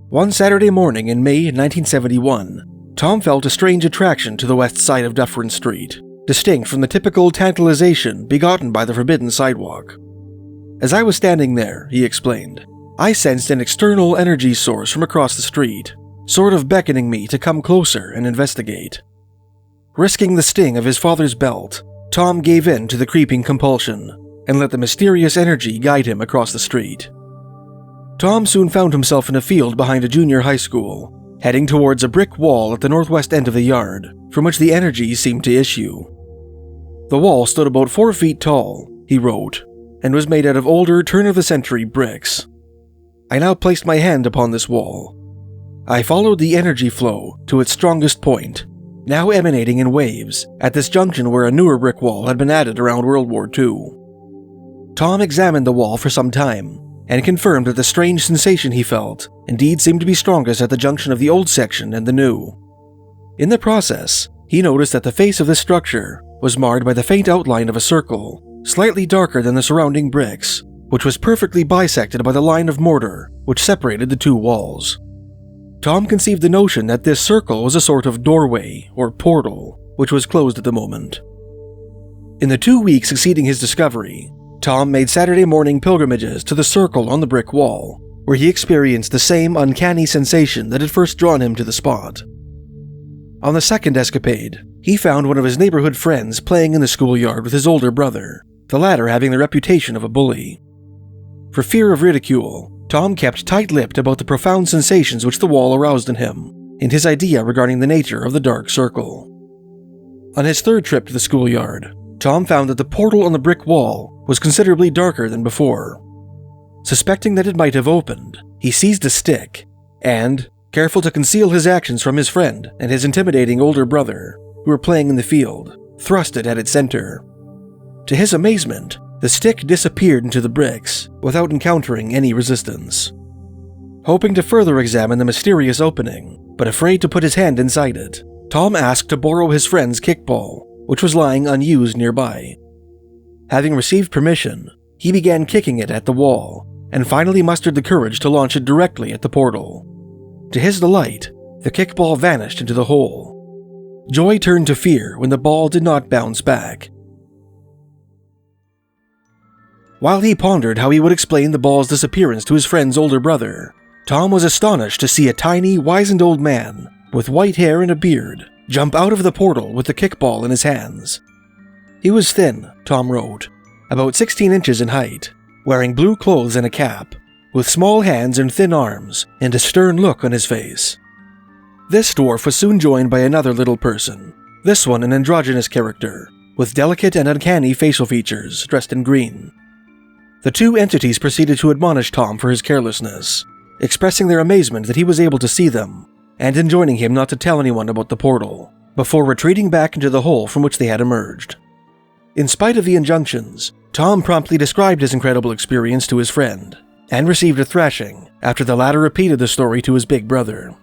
One Saturday morning in May 1971, Tom felt a strange attraction to the west side of Dufferin Street, distinct from the typical tantalization begotten by the forbidden sidewalk. As I was standing there, he explained, I sensed an external energy source from across the street, sort of beckoning me to come closer and investigate. Risking the sting of his father's belt, Tom gave in to the creeping compulsion and let the mysterious energy guide him across the street. Tom soon found himself in a field behind a junior high school, heading towards a brick wall at the northwest end of the yard, from which the energy seemed to issue. The wall stood about 4 feet tall, he wrote, and was made out of older turn-of-the-century bricks. I now placed my hand upon this wall. I followed the energy flow to its strongest point, now emanating in waves at this junction where a newer brick wall had been added around World War II. Tom examined the wall for some time and confirmed that the strange sensation he felt indeed seemed to be strongest at the junction of the old section and the new. In the process, he noticed that the face of this structure was marred by the faint outline of a circle, slightly darker than the surrounding bricks, which was perfectly bisected by the line of mortar which separated the 2 walls. Tom conceived the notion that this circle was a sort of doorway or portal, which was closed at the moment. In the 2 weeks succeeding his discovery, Tom made Saturday morning pilgrimages to the circle on the brick wall, where he experienced the same uncanny sensation that had first drawn him to the spot. On the second escapade, he found one of his neighborhood friends playing in the schoolyard with his older brother, the latter having the reputation of a bully. For fear of ridicule, Tom kept tight-lipped about the profound sensations which the wall aroused in him, and his idea regarding the nature of the dark circle. On his third trip to the schoolyard, Tom found that the portal on the brick wall was considerably darker than before. Suspecting that it might have opened, he seized a stick and, careful to conceal his actions from his friend and his intimidating older brother, who were playing in the field, thrust it at its center. To his amazement, the stick disappeared into the bricks without encountering any resistance. Hoping to further examine the mysterious opening, but afraid to put his hand inside it, Tom asked to borrow his friend's kickball, which was lying unused nearby. Having received permission, he began kicking it at the wall, and finally mustered the courage to launch it directly at the portal. To his delight, the kickball vanished into the hole. Joy turned to fear when the ball did not bounce back. While he pondered how he would explain the ball's disappearance to his friend's older brother, Tom was astonished to see a tiny, wizened old man with white hair and a beard jump out of the portal with the kickball in his hands. He was thin, Tom wrote, about 16 inches in height, wearing blue clothes and a cap, with small hands and thin arms and a stern look on his face. This dwarf was soon joined by another little person, this one an androgynous character, with delicate and uncanny facial features, dressed in green. The 2 entities proceeded to admonish Tom for his carelessness, expressing their amazement that he was able to see them, and enjoining him not to tell anyone about the portal, before retreating back into the hole from which they had emerged. In spite of the injunctions, Tom promptly described his incredible experience to his friend, and received a thrashing after the latter repeated the story to his big brother.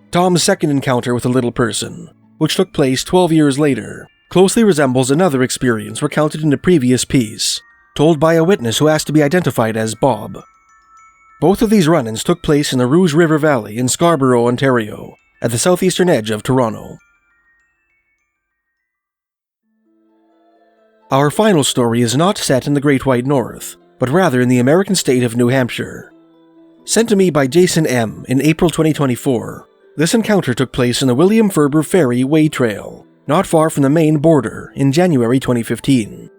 Tom's second encounter with the little person, which took place 12 years later, closely resembles another experience recounted in a previous piece, told by a witness who asked to be identified as Bob. Both of these run-ins took place in the Rouge River Valley in Scarborough, Ontario, at the southeastern edge of Toronto. Our final story is not set in the Great White North, but rather in the American state of New Hampshire. Sent to me by Jason M. in April 2024, this encounter took place in the William Ferber Ferry Way Trail, not far from the Maine border, in January 2015.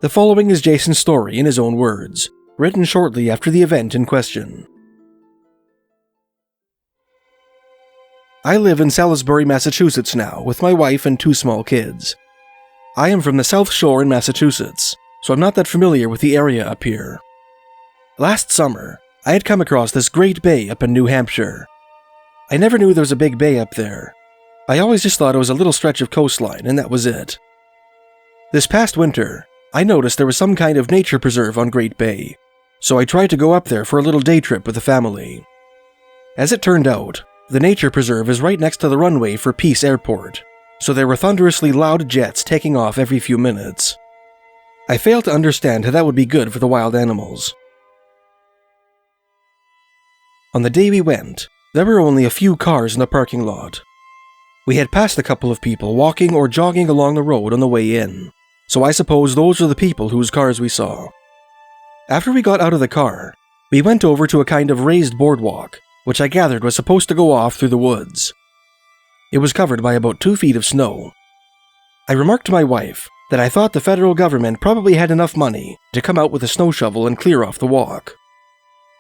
The following is Jason's story in his own words, written shortly after the event in question. I live in Salisbury, Massachusetts now, with my wife and 2 small kids. I am from the South Shore in Massachusetts, so I'm not that familiar with the area up here. Last summer, I had come across this great bay up in New Hampshire. I never knew there was a big bay up there. I always just thought it was a little stretch of coastline, and that was it. This past winter, I noticed there was some kind of nature preserve on Great Bay, so I tried to go up there for a little day trip with the family. As it turned out, the nature preserve is right next to the runway for Peace Airport, so there were thunderously loud jets taking off every few minutes. I failed to understand how that would be good for the wild animals. On the day we went, there were only a few cars in the parking lot. We had passed a couple of people walking or jogging along the road on the way in, so I suppose those are the people whose cars we saw. After we got out of the car, we went over to a kind of raised boardwalk, which I gathered was supposed to go off through the woods. It was covered by about 2 feet of snow. I remarked to my wife that I thought the federal government probably had enough money to come out with a snow shovel and clear off the walk.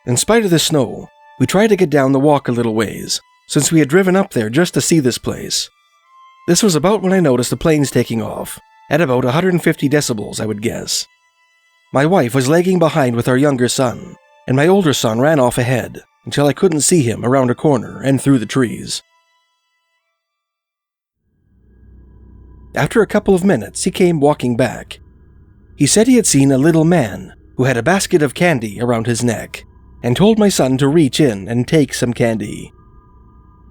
In spite of the snow, we tried to get down the walk a little ways, since we had driven up there just to see this place. This was about when I noticed the planes taking off, at about 150 decibels, I would guess. My wife was lagging behind with our younger son, and my older son ran off ahead until I couldn't see him around a corner and through the trees. After a couple of minutes, he came walking back. He said he had seen a little man who had a basket of candy around his neck, and told my son to reach in and take some candy.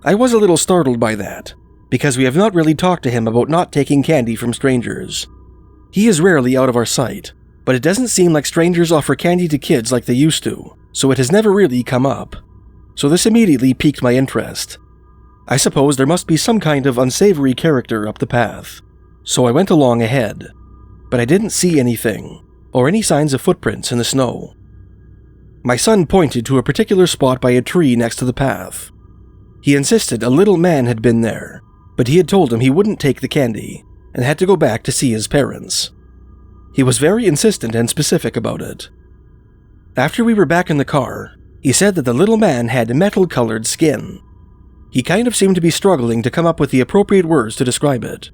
I was a little startled by that, because we have not really talked to him about not taking candy from strangers. He is rarely out of our sight, but it doesn't seem like strangers offer candy to kids like they used to, so it has never really come up. So this immediately piqued my interest. I suppose there must be some kind of unsavory character up the path, so I went along ahead, but I didn't see anything, or any signs of footprints in the snow. My son pointed to a particular spot by a tree next to the path. He insisted a little man had been there, but he had told him he wouldn't take the candy, and had to go back to see his parents. He was very insistent and specific about it. After we were back in the car, he said that the little man had metal-colored skin. He kind of seemed to be struggling to come up with the appropriate words to describe it.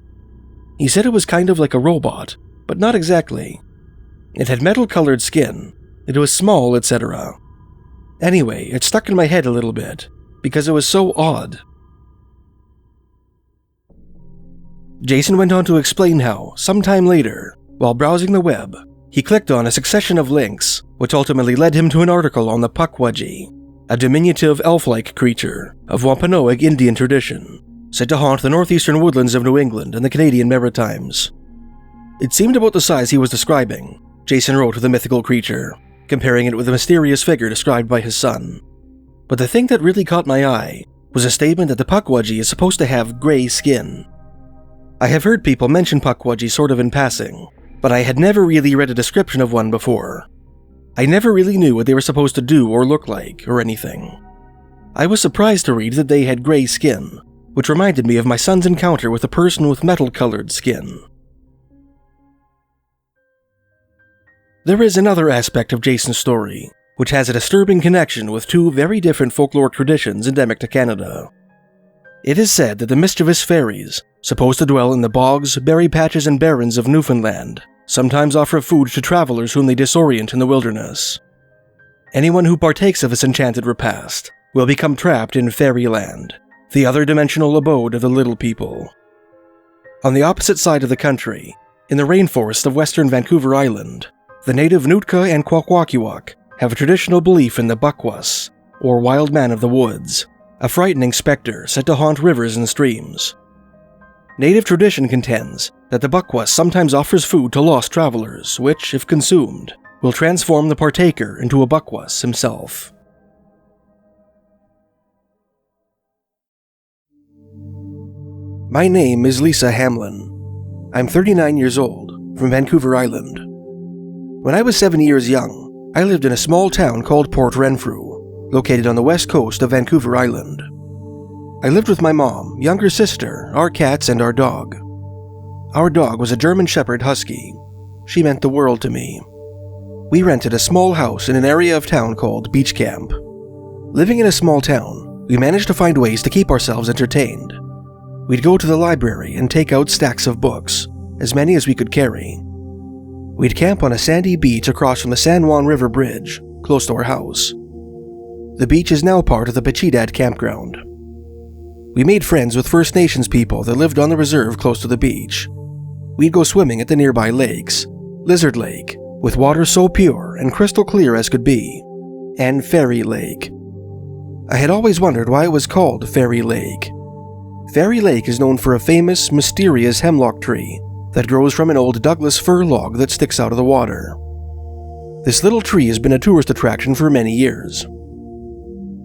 He said it was kind of like a robot, but not exactly. It had metal-colored skin, it was small, etc. Anyway, it stuck in my head a little bit, because it was so odd. Jason went on to explain how, sometime later, while browsing the web, he clicked on a succession of links, which ultimately led him to an article on the Pukwudgie, a diminutive elf-like creature of Wampanoag Indian tradition, said to haunt the northeastern woodlands of New England and the Canadian Maritimes. It seemed about the size he was describing, Jason wrote of the mythical creature, comparing it with the mysterious figure described by his son. But the thing that really caught my eye was a statement that the Pukwudgie is supposed to have gray skin. I have heard people mention Pukwudgie sort of in passing, but I had never really read a description of one before. I never really knew what they were supposed to do or look like, or anything. I was surprised to read that they had gray skin, which reminded me of my son's encounter with a person with metal-colored skin. There is another aspect of Jason's story, which has a disturbing connection with 2 very different folklore traditions endemic to Canada. It is said that the mischievous fairies, supposed to dwell in the bogs, berry patches, and barrens of Newfoundland, sometimes offer food to travelers whom they disorient in the wilderness. Anyone who partakes of this enchanted repast will become trapped in Fairyland, the other dimensional abode of the little people. On the opposite side of the country, in the rainforest of western Vancouver Island, the native Nootka and Kwakwaka'wakw have a traditional belief in the Bakwas, or wild man of the woods, a frightening specter said to haunt rivers and streams. Native tradition contends that the Bakwas sometimes offers food to lost travelers, which, if consumed, will transform the partaker into a Bakwas himself. My name is Lisa Hamelin. I'm 39 years old, from Vancouver Island. When I was 7 years young, I lived in a small town called Port Renfrew, located on the west coast of Vancouver Island. I lived with my mom, younger sister, our cats, and our dog. Our dog was a German Shepherd Husky. She meant the world to me. We rented a small house in an area of town called Beach Camp. Living in a small town, we managed to find ways to keep ourselves entertained. We'd go to the library and take out stacks of books, as many as we could carry. We'd camp on a sandy beach across from the San Juan River Bridge, close to our house. The beach is now part of the Pixies campground. We made friends with First Nations people that lived on the reserve close to the beach. We'd go swimming at the nearby lakes, Lizard Lake, with water so pure and crystal clear as could be, and Fairy Lake. I had always wondered why it was called Fairy Lake. Fairy Lake is known for a famous, mysterious hemlock tree that grows from an old Douglas fir log that sticks out of the water. This little tree has been a tourist attraction for many years.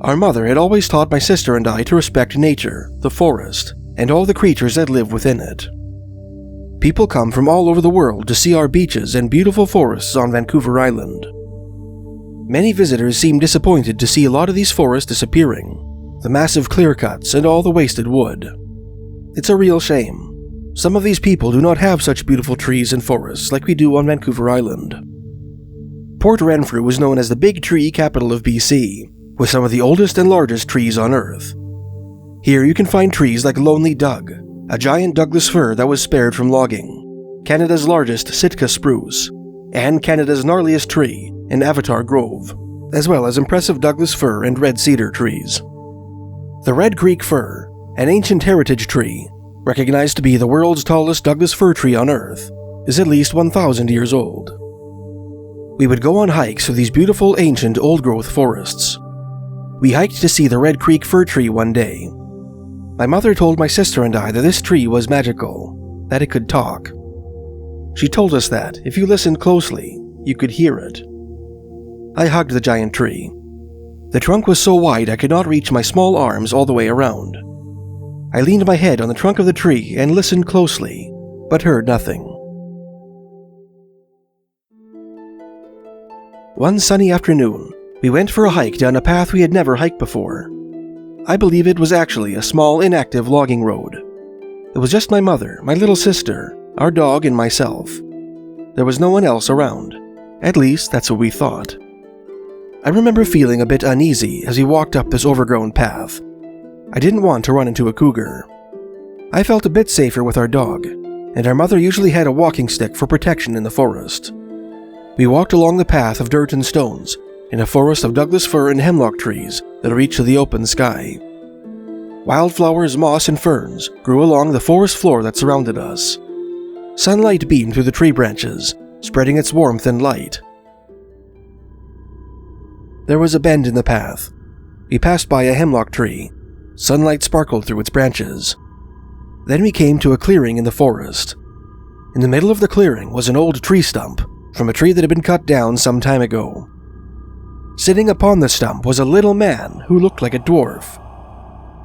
Our mother had always taught my sister and I to respect nature, the forest, and all the creatures that live within it. People come from all over the world to see our beaches and beautiful forests on Vancouver Island. Many visitors seem disappointed to see a lot of these forests disappearing, the massive clear-cuts and all the wasted wood. It's a real shame. Some of these people do not have such beautiful trees and forests like we do on Vancouver Island. Port Renfrew is known as the Big Tree Capital of BC, with some of the oldest and largest trees on Earth. Here you can find trees like Lonely Doug, a giant Douglas fir that was spared from logging, Canada's largest Sitka spruce, and Canada's gnarliest tree in Avatar Grove, as well as impressive Douglas fir and red cedar trees. The Red Creek fir, an ancient heritage tree, recognized to be the world's tallest Douglas fir tree on Earth, is at least 1,000 years old. We would go on hikes through these beautiful ancient old-growth forests. We hiked to see the Red Creek fir tree one day. My mother told my sister and I that this tree was magical, that it could talk. She told us that, if you listened closely, you could hear it. I hugged the giant tree. The trunk was so wide I could not reach my small arms all the way around. I leaned my head on the trunk of the tree and listened closely, but heard nothing. One sunny afternoon, we went for a hike down a path we had never hiked before. I believe it was actually a small, inactive logging road. It was just my mother, my little sister, our dog, and myself. There was no one else around. At least, that's what we thought. I remember feeling a bit uneasy as we walked up this overgrown path. I didn't want to run into a cougar. I felt a bit safer with our dog, and our mother usually had a walking stick for protection in the forest. We walked along the path of dirt and stones, in a forest of Douglas fir and hemlock trees that reached to the open sky. Wildflowers, moss, and ferns grew along the forest floor that surrounded us. Sunlight beamed through the tree branches, spreading its warmth and light. There was a bend in the path. We passed by a hemlock tree. Sunlight sparkled through its branches. Then we came to a clearing in the forest. In the middle of the clearing was an old tree stump from a tree that had been cut down some time ago. Sitting upon the stump was a little man who looked like a dwarf.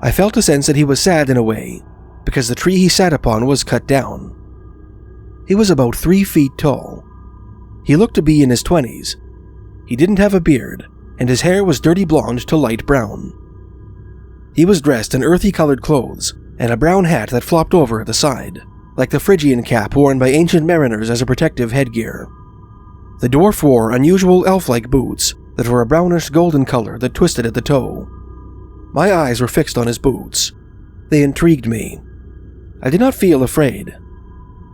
I felt a sense that he was sad in a way, because the tree he sat upon was cut down. He was about 3 feet tall. He looked to be in his 20s. He didn't have a beard, and his hair was dirty blonde to light brown. He was dressed in earthy-colored clothes, and a brown hat that flopped over at the side, like the Phrygian cap worn by ancient mariners as a protective headgear. The dwarf wore unusual elf-like boots that were a brownish golden color that twisted at the toe. My eyes were fixed on his boots. They intrigued me. I did not feel afraid.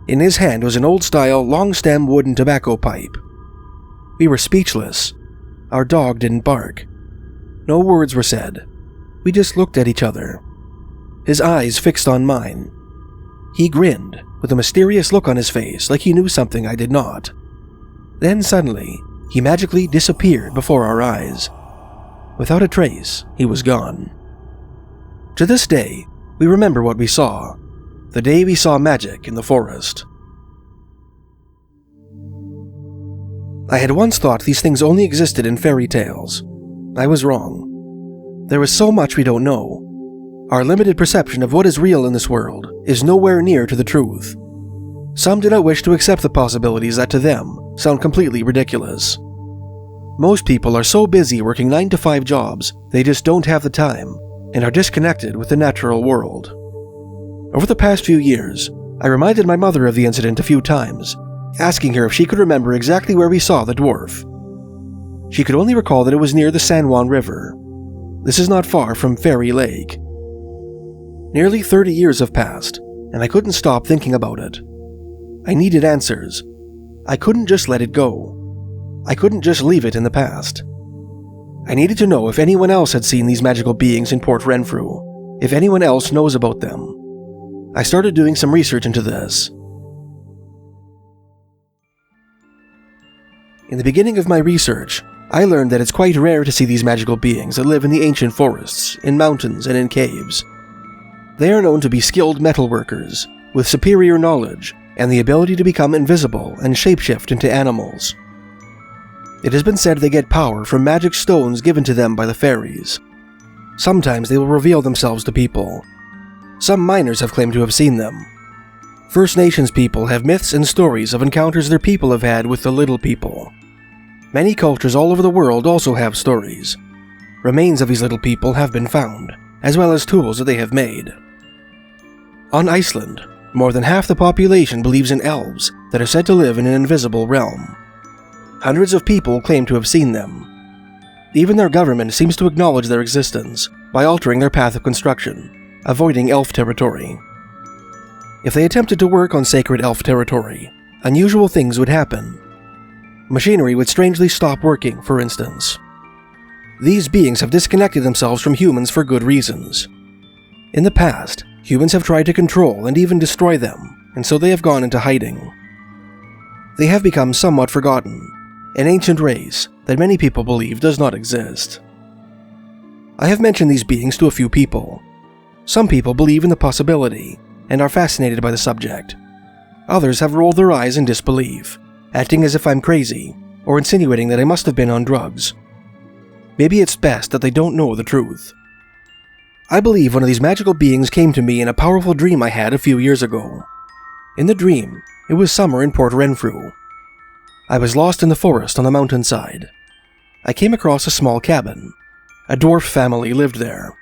In his hand was an old-style, long-stem wooden tobacco pipe. We were speechless. Our dog didn't bark. No words were said. We just looked at each other. His eyes fixed on mine. He grinned, with a mysterious look on his face like he knew something I did not. Then suddenly, he magically disappeared before our eyes. Without a trace, he was gone. To this day, we remember what we saw. The day we saw magic in the forest. I had once thought these things only existed in fairy tales. I was wrong. There is so much we don't know. Our limited perception of what is real in this world is nowhere near to the truth. Some do not wish to accept the possibilities that to them sound completely ridiculous. Most people are so busy working 9-to-5 jobs, they just don't have the time and are disconnected with the natural world. Over the past few years, I reminded my mother of the incident a few times, asking her if she could remember exactly where we saw the dwarf, She could only recall that it was near the San Juan River. This is not far from Fairy Lake. Nearly 30 years have passed, and I couldn't stop thinking about it. I needed answers. I couldn't just let it go. I couldn't just leave it in the past. I needed to know if anyone else had seen these magical beings in Port Renfrew, if anyone else knows about them. I started doing some research into this. In the beginning of my research, I learned that it's quite rare to see these magical beings that live in the ancient forests, in mountains, and in caves. They are known to be skilled metalworkers, with superior knowledge, and the ability to become invisible and shapeshift into animals. It has been said they get power from magic stones given to them by the fairies. Sometimes they will reveal themselves to people. Some miners have claimed to have seen them. First Nations people have myths and stories of encounters their people have had with the Little People. Many cultures all over the world also have stories. Remains of these little people have been found, as well as tools that they have made. On Iceland, more than half the population believes in elves that are said to live in an invisible realm. Hundreds of people claim to have seen them. Even their government seems to acknowledge their existence by altering their path of construction, avoiding elf territory. If they attempted to work on sacred elf territory, unusual things would happen. Machinery would strangely stop working, for instance. These beings have disconnected themselves from humans for good reasons. In the past, humans have tried to control and even destroy them, and so they have gone into hiding. They have become somewhat forgotten, an ancient race that many people believe does not exist. I have mentioned these beings to a few people. Some people believe in the possibility and are fascinated by the subject. Others have rolled their eyes in disbelief, acting as if I'm crazy, or insinuating that I must have been on drugs. Maybe it's best that they don't know the truth. I believe one of these magical beings came to me in a powerful dream I had a few years ago. In the dream, it was summer in Port Renfrew. I was lost in the forest on the mountainside. I came across a small cabin. A dwarf family lived there.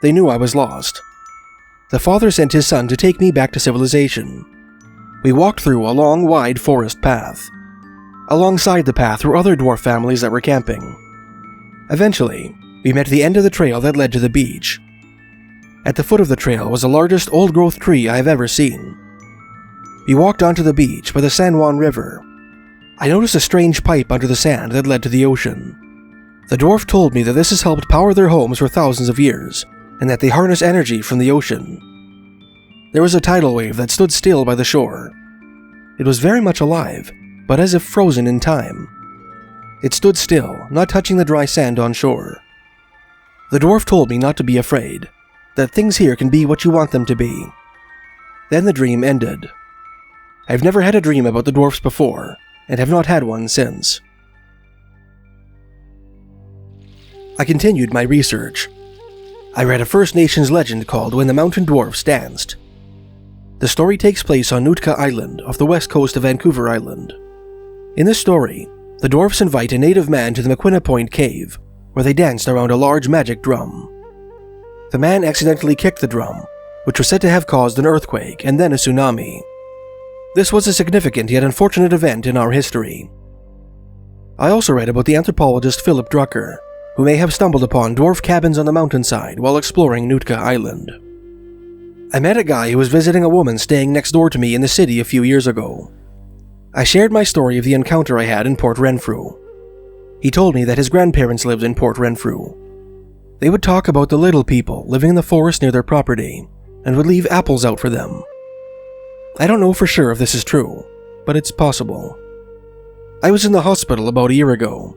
They knew I was lost. The father sent his son to take me back to civilization. We walked through a long, wide forest path. Alongside the path were other dwarf families that were camping. Eventually, we met the end of the trail that led to the beach. At the foot of the trail was the largest old-growth tree I have ever seen. We walked onto the beach by the San Juan River. I noticed a strange pipe under the sand that led to the ocean. The dwarf told me that this has helped power their homes for thousands of years, and that they harness energy from the ocean. There was a tidal wave that stood still by the shore. It was very much alive, but as if frozen in time. It stood still, not touching the dry sand on shore. The dwarf told me not to be afraid, that things here can be what you want them to be. Then the dream ended. I've never had a dream about the dwarfs before, and have not had one since. I continued my research. I read a First Nations legend called When the Mountain Dwarfs Danced. The story takes place on Nootka Island off the west coast of Vancouver Island. In this story, the dwarfs invite a native man to the Memekwesiw cave, where they danced around a large magic drum. The man accidentally kicked the drum, which was said to have caused an earthquake and then a tsunami. This was a significant yet unfortunate event in our history. I also read about the anthropologist Philip Drucker, who may have stumbled upon dwarf cabins on the mountainside while exploring Nootka Island. I met a guy who was visiting a woman staying next door to me in the city a few years ago. I shared my story of the encounter I had in Port Renfrew. He told me that his grandparents lived in Port Renfrew. They would talk about the little people living in the forest near their property, and would leave apples out for them. I don't know for sure if this is true, but it's possible. I was in the hospital about a year ago.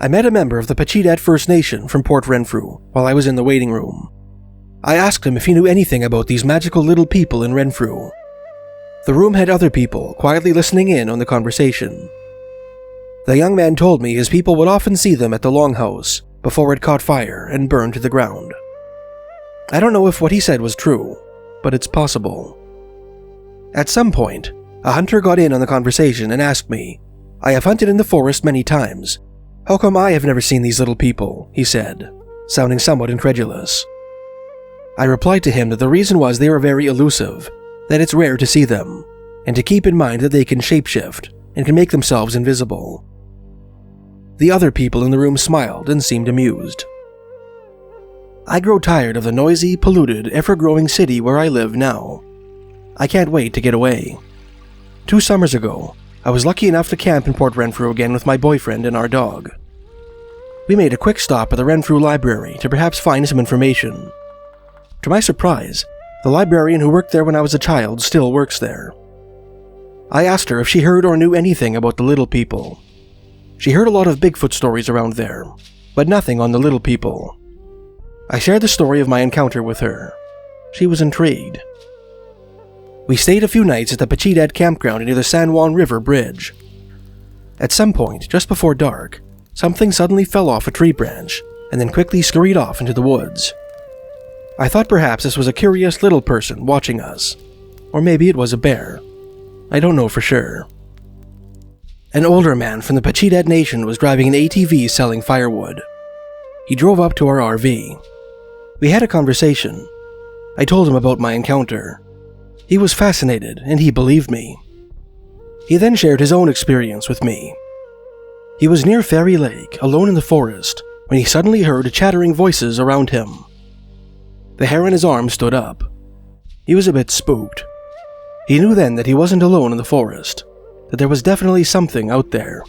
I met a member of the Pixies First Nation from Port Renfrew while I was in the waiting room. I asked him if he knew anything about these magical little people in Renfrew. The room had other people quietly listening in on the conversation. The young man told me his people would often see them at the longhouse before it caught fire and burned to the ground. I don't know if what he said was true, but it's possible. At some point, a hunter got in on the conversation and asked me, "I have hunted in the forest many times. How come I have never seen these little people?" he said, sounding somewhat incredulous. I replied to him that the reason was they were very elusive, that it's rare to see them, and to keep in mind that they can shapeshift and can make themselves invisible. The other people in the room smiled and seemed amused. I grow tired of the noisy, polluted, ever-growing city where I live now. I can't wait to get away. 2 summers ago, I was lucky enough to camp in Port Renfrew again with my boyfriend and our dog. We made a quick stop at the Renfrew Library to perhaps find some information. To my surprise, the librarian who worked there when I was a child still works there. I asked her if she heard or knew anything about the little people. She heard a lot of Bigfoot stories around there, but nothing on the little people. I shared the story of my encounter with her. She was intrigued. We stayed a few nights at the Pixies campground near the San Juan River Bridge. At some point, just before dark, something suddenly fell off a tree branch and then quickly scurried off into the woods. I thought perhaps this was a curious little person watching us, or maybe it was a bear. I don't know for sure. An older man from the Pixies Nation was driving an ATV selling firewood. He drove up to our RV. We had a conversation. I told him about my encounter. He was fascinated, and he believed me. He then shared his own experience with me. He was near Fairy Lake, alone in the forest, when he suddenly heard chattering voices around him. The hair on his arm stood up. He was a bit spooked. He knew then that he wasn't alone in the forest, that there was definitely something out there.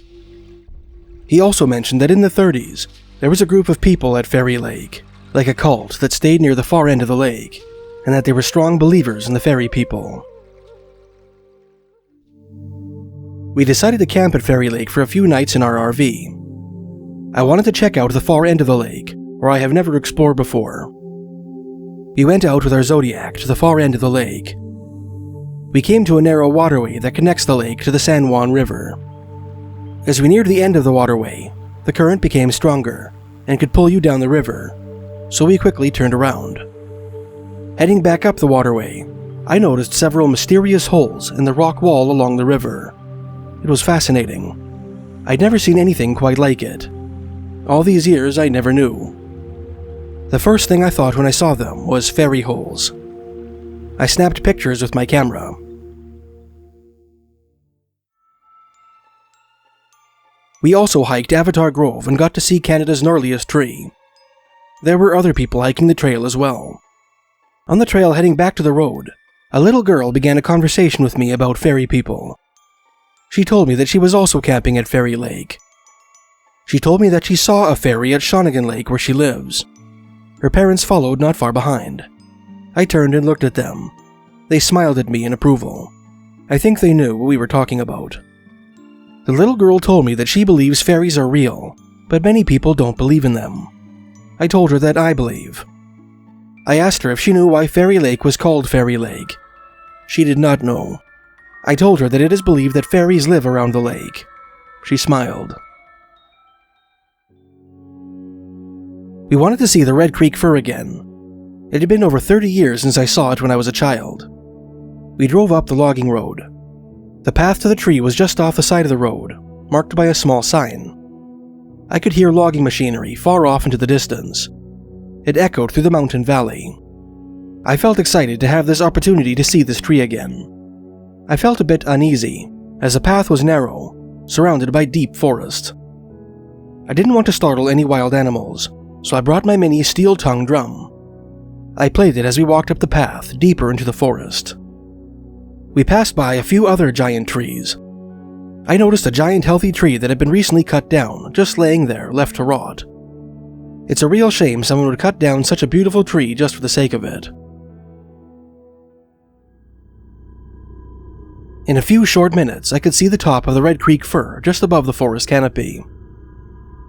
He also mentioned that in the 30s, there was a group of people at Fairy Lake, like a cult that stayed near the far end of the lake, and that they were strong believers in the fairy people. We decided to camp at Fairy Lake for a few nights in our RV. I wanted to check out the far end of the lake, where I have never explored before. We went out with our Zodiac to the far end of the lake. We came to a narrow waterway that connects the lake to the San Juan River. As we neared the end of the waterway, the current became stronger and could pull you down the river, so we quickly turned around. Heading back up the waterway, I noticed several mysterious holes in the rock wall along the river. It was fascinating. I'd never seen anything quite like it. All these years, I never knew. The first thing I thought when I saw them was fairy holes. I snapped pictures with my camera. We also hiked Avatar Grove and got to see Canada's gnarliest tree. There were other people hiking the trail as well. On the trail heading back to the road, a little girl began a conversation with me about fairy people. She told me that she was also camping at Fairy Lake. She told me that she saw a fairy at Shawnigan Lake where she lives. Her parents followed not far behind. I turned and looked at them. They smiled at me in approval. I think they knew what we were talking about. The little girl told me that she believes fairies are real, but many people don't believe in them. I told her that I believe. I asked her if she knew why Fairy Lake was called Fairy Lake. She did not know. I told her that it is believed that fairies live around the lake. She smiled. We wanted to see the Red Creek Fir again. It had been over 30 years since I saw it when I was a child. We drove up the logging road. The path to the tree was just off the side of the road, marked by a small sign. I could hear logging machinery far off into the distance. It echoed through the mountain valley. I felt excited to have this opportunity to see this tree again. I felt a bit uneasy, as the path was narrow, surrounded by deep forest. I didn't want to startle any wild animals, so I brought my mini steel-tongue drum. I played it as we walked up the path deeper into the forest. We passed by a few other giant trees. I noticed a giant healthy tree that had been recently cut down, just laying there, left to rot. It's a real shame someone would cut down such a beautiful tree just for the sake of it. In a few short minutes, I could see the top of the Red Creek Fir just above the forest canopy.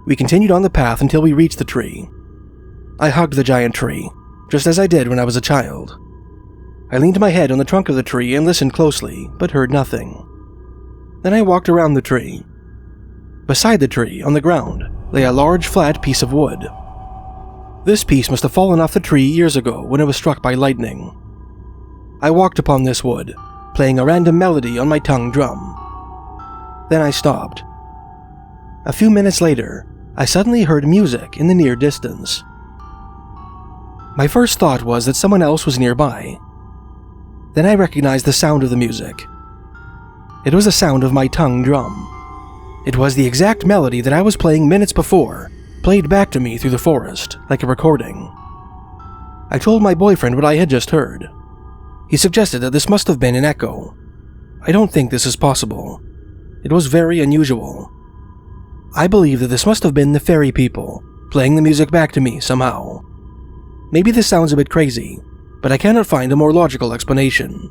We continued on the path until we reached the tree. I hugged the giant tree, just as I did when I was a child. I leaned my head on the trunk of the tree and listened closely, but heard nothing. Then I walked around the tree. Beside the tree, on the ground, lay a large flat piece of wood. This piece must have fallen off the tree years ago when it was struck by lightning. I walked upon this wood, playing a random melody on my tongue drum. Then I stopped. A few minutes later, I suddenly heard music in the near distance. My first thought was that someone else was nearby. Then I recognized the sound of the music. It was the sound of my tongue drum. It was the exact melody that I was playing minutes before, played back to me through the forest, like a recording. I told my boyfriend what I had just heard. He suggested that this must have been an echo. I don't think this is possible. It was very unusual. I believe that this must have been the fairy people, playing the music back to me somehow. Maybe this sounds a bit crazy, but I cannot find a more logical explanation.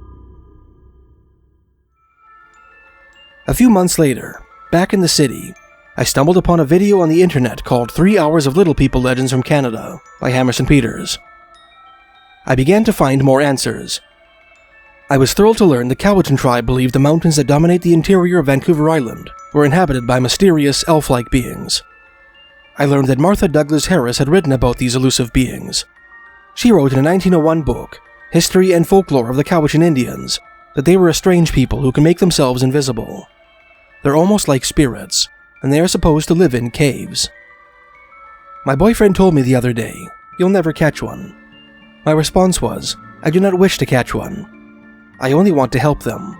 A few months later, back in the city, I stumbled upon a video on the internet called 3 Hours of Little People Legends from Canada by Hamerson Peters. I began to find more answers. I was thrilled to learn the Cowichan tribe believed the mountains that dominate the interior of Vancouver Island were inhabited by mysterious elf-like beings. I learned that Martha Douglas Harris had written about these elusive beings. She wrote in a 1901 book, History and Folklore of the Cowichan Indians, that they were a strange people who can make themselves invisible. They're almost like spirits, and they are supposed to live in caves. My boyfriend told me the other day, "You'll never catch one." My response was, "I do not wish to catch one. I only want to help them.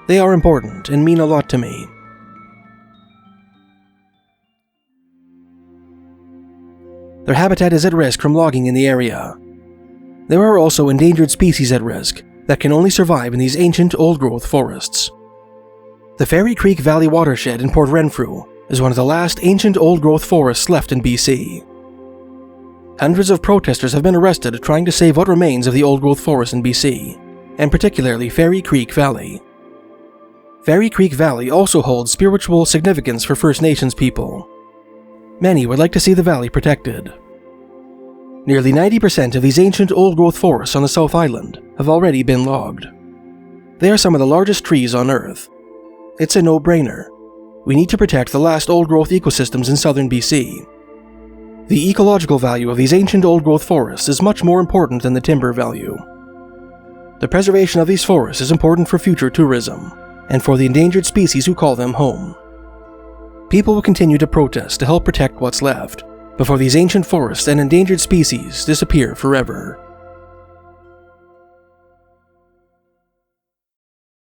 They are important and mean a lot to me." Their habitat is at risk from logging in the area. There are also endangered species at risk that can only survive in these ancient old-growth forests. The Fairy Creek Valley watershed in Port Renfrew is one of the last ancient old-growth forests left in BC. Hundreds of protesters have been arrested trying to save what remains of the old-growth forest in BC, and particularly Fairy Creek Valley. Fairy Creek Valley also holds spiritual significance for First Nations people. Many would like to see the valley protected. Nearly 90% of these ancient old-growth forests on the South Island have already been logged. They are some of the largest trees on Earth. It's a no-brainer. We need to protect the last old-growth ecosystems in southern BC. The ecological value of these ancient old-growth forests is much more important than the timber value. The preservation of these forests is important for future tourism, and for the endangered species who call them home. People will continue to protest to help protect what's left, before these ancient forests and endangered species disappear forever.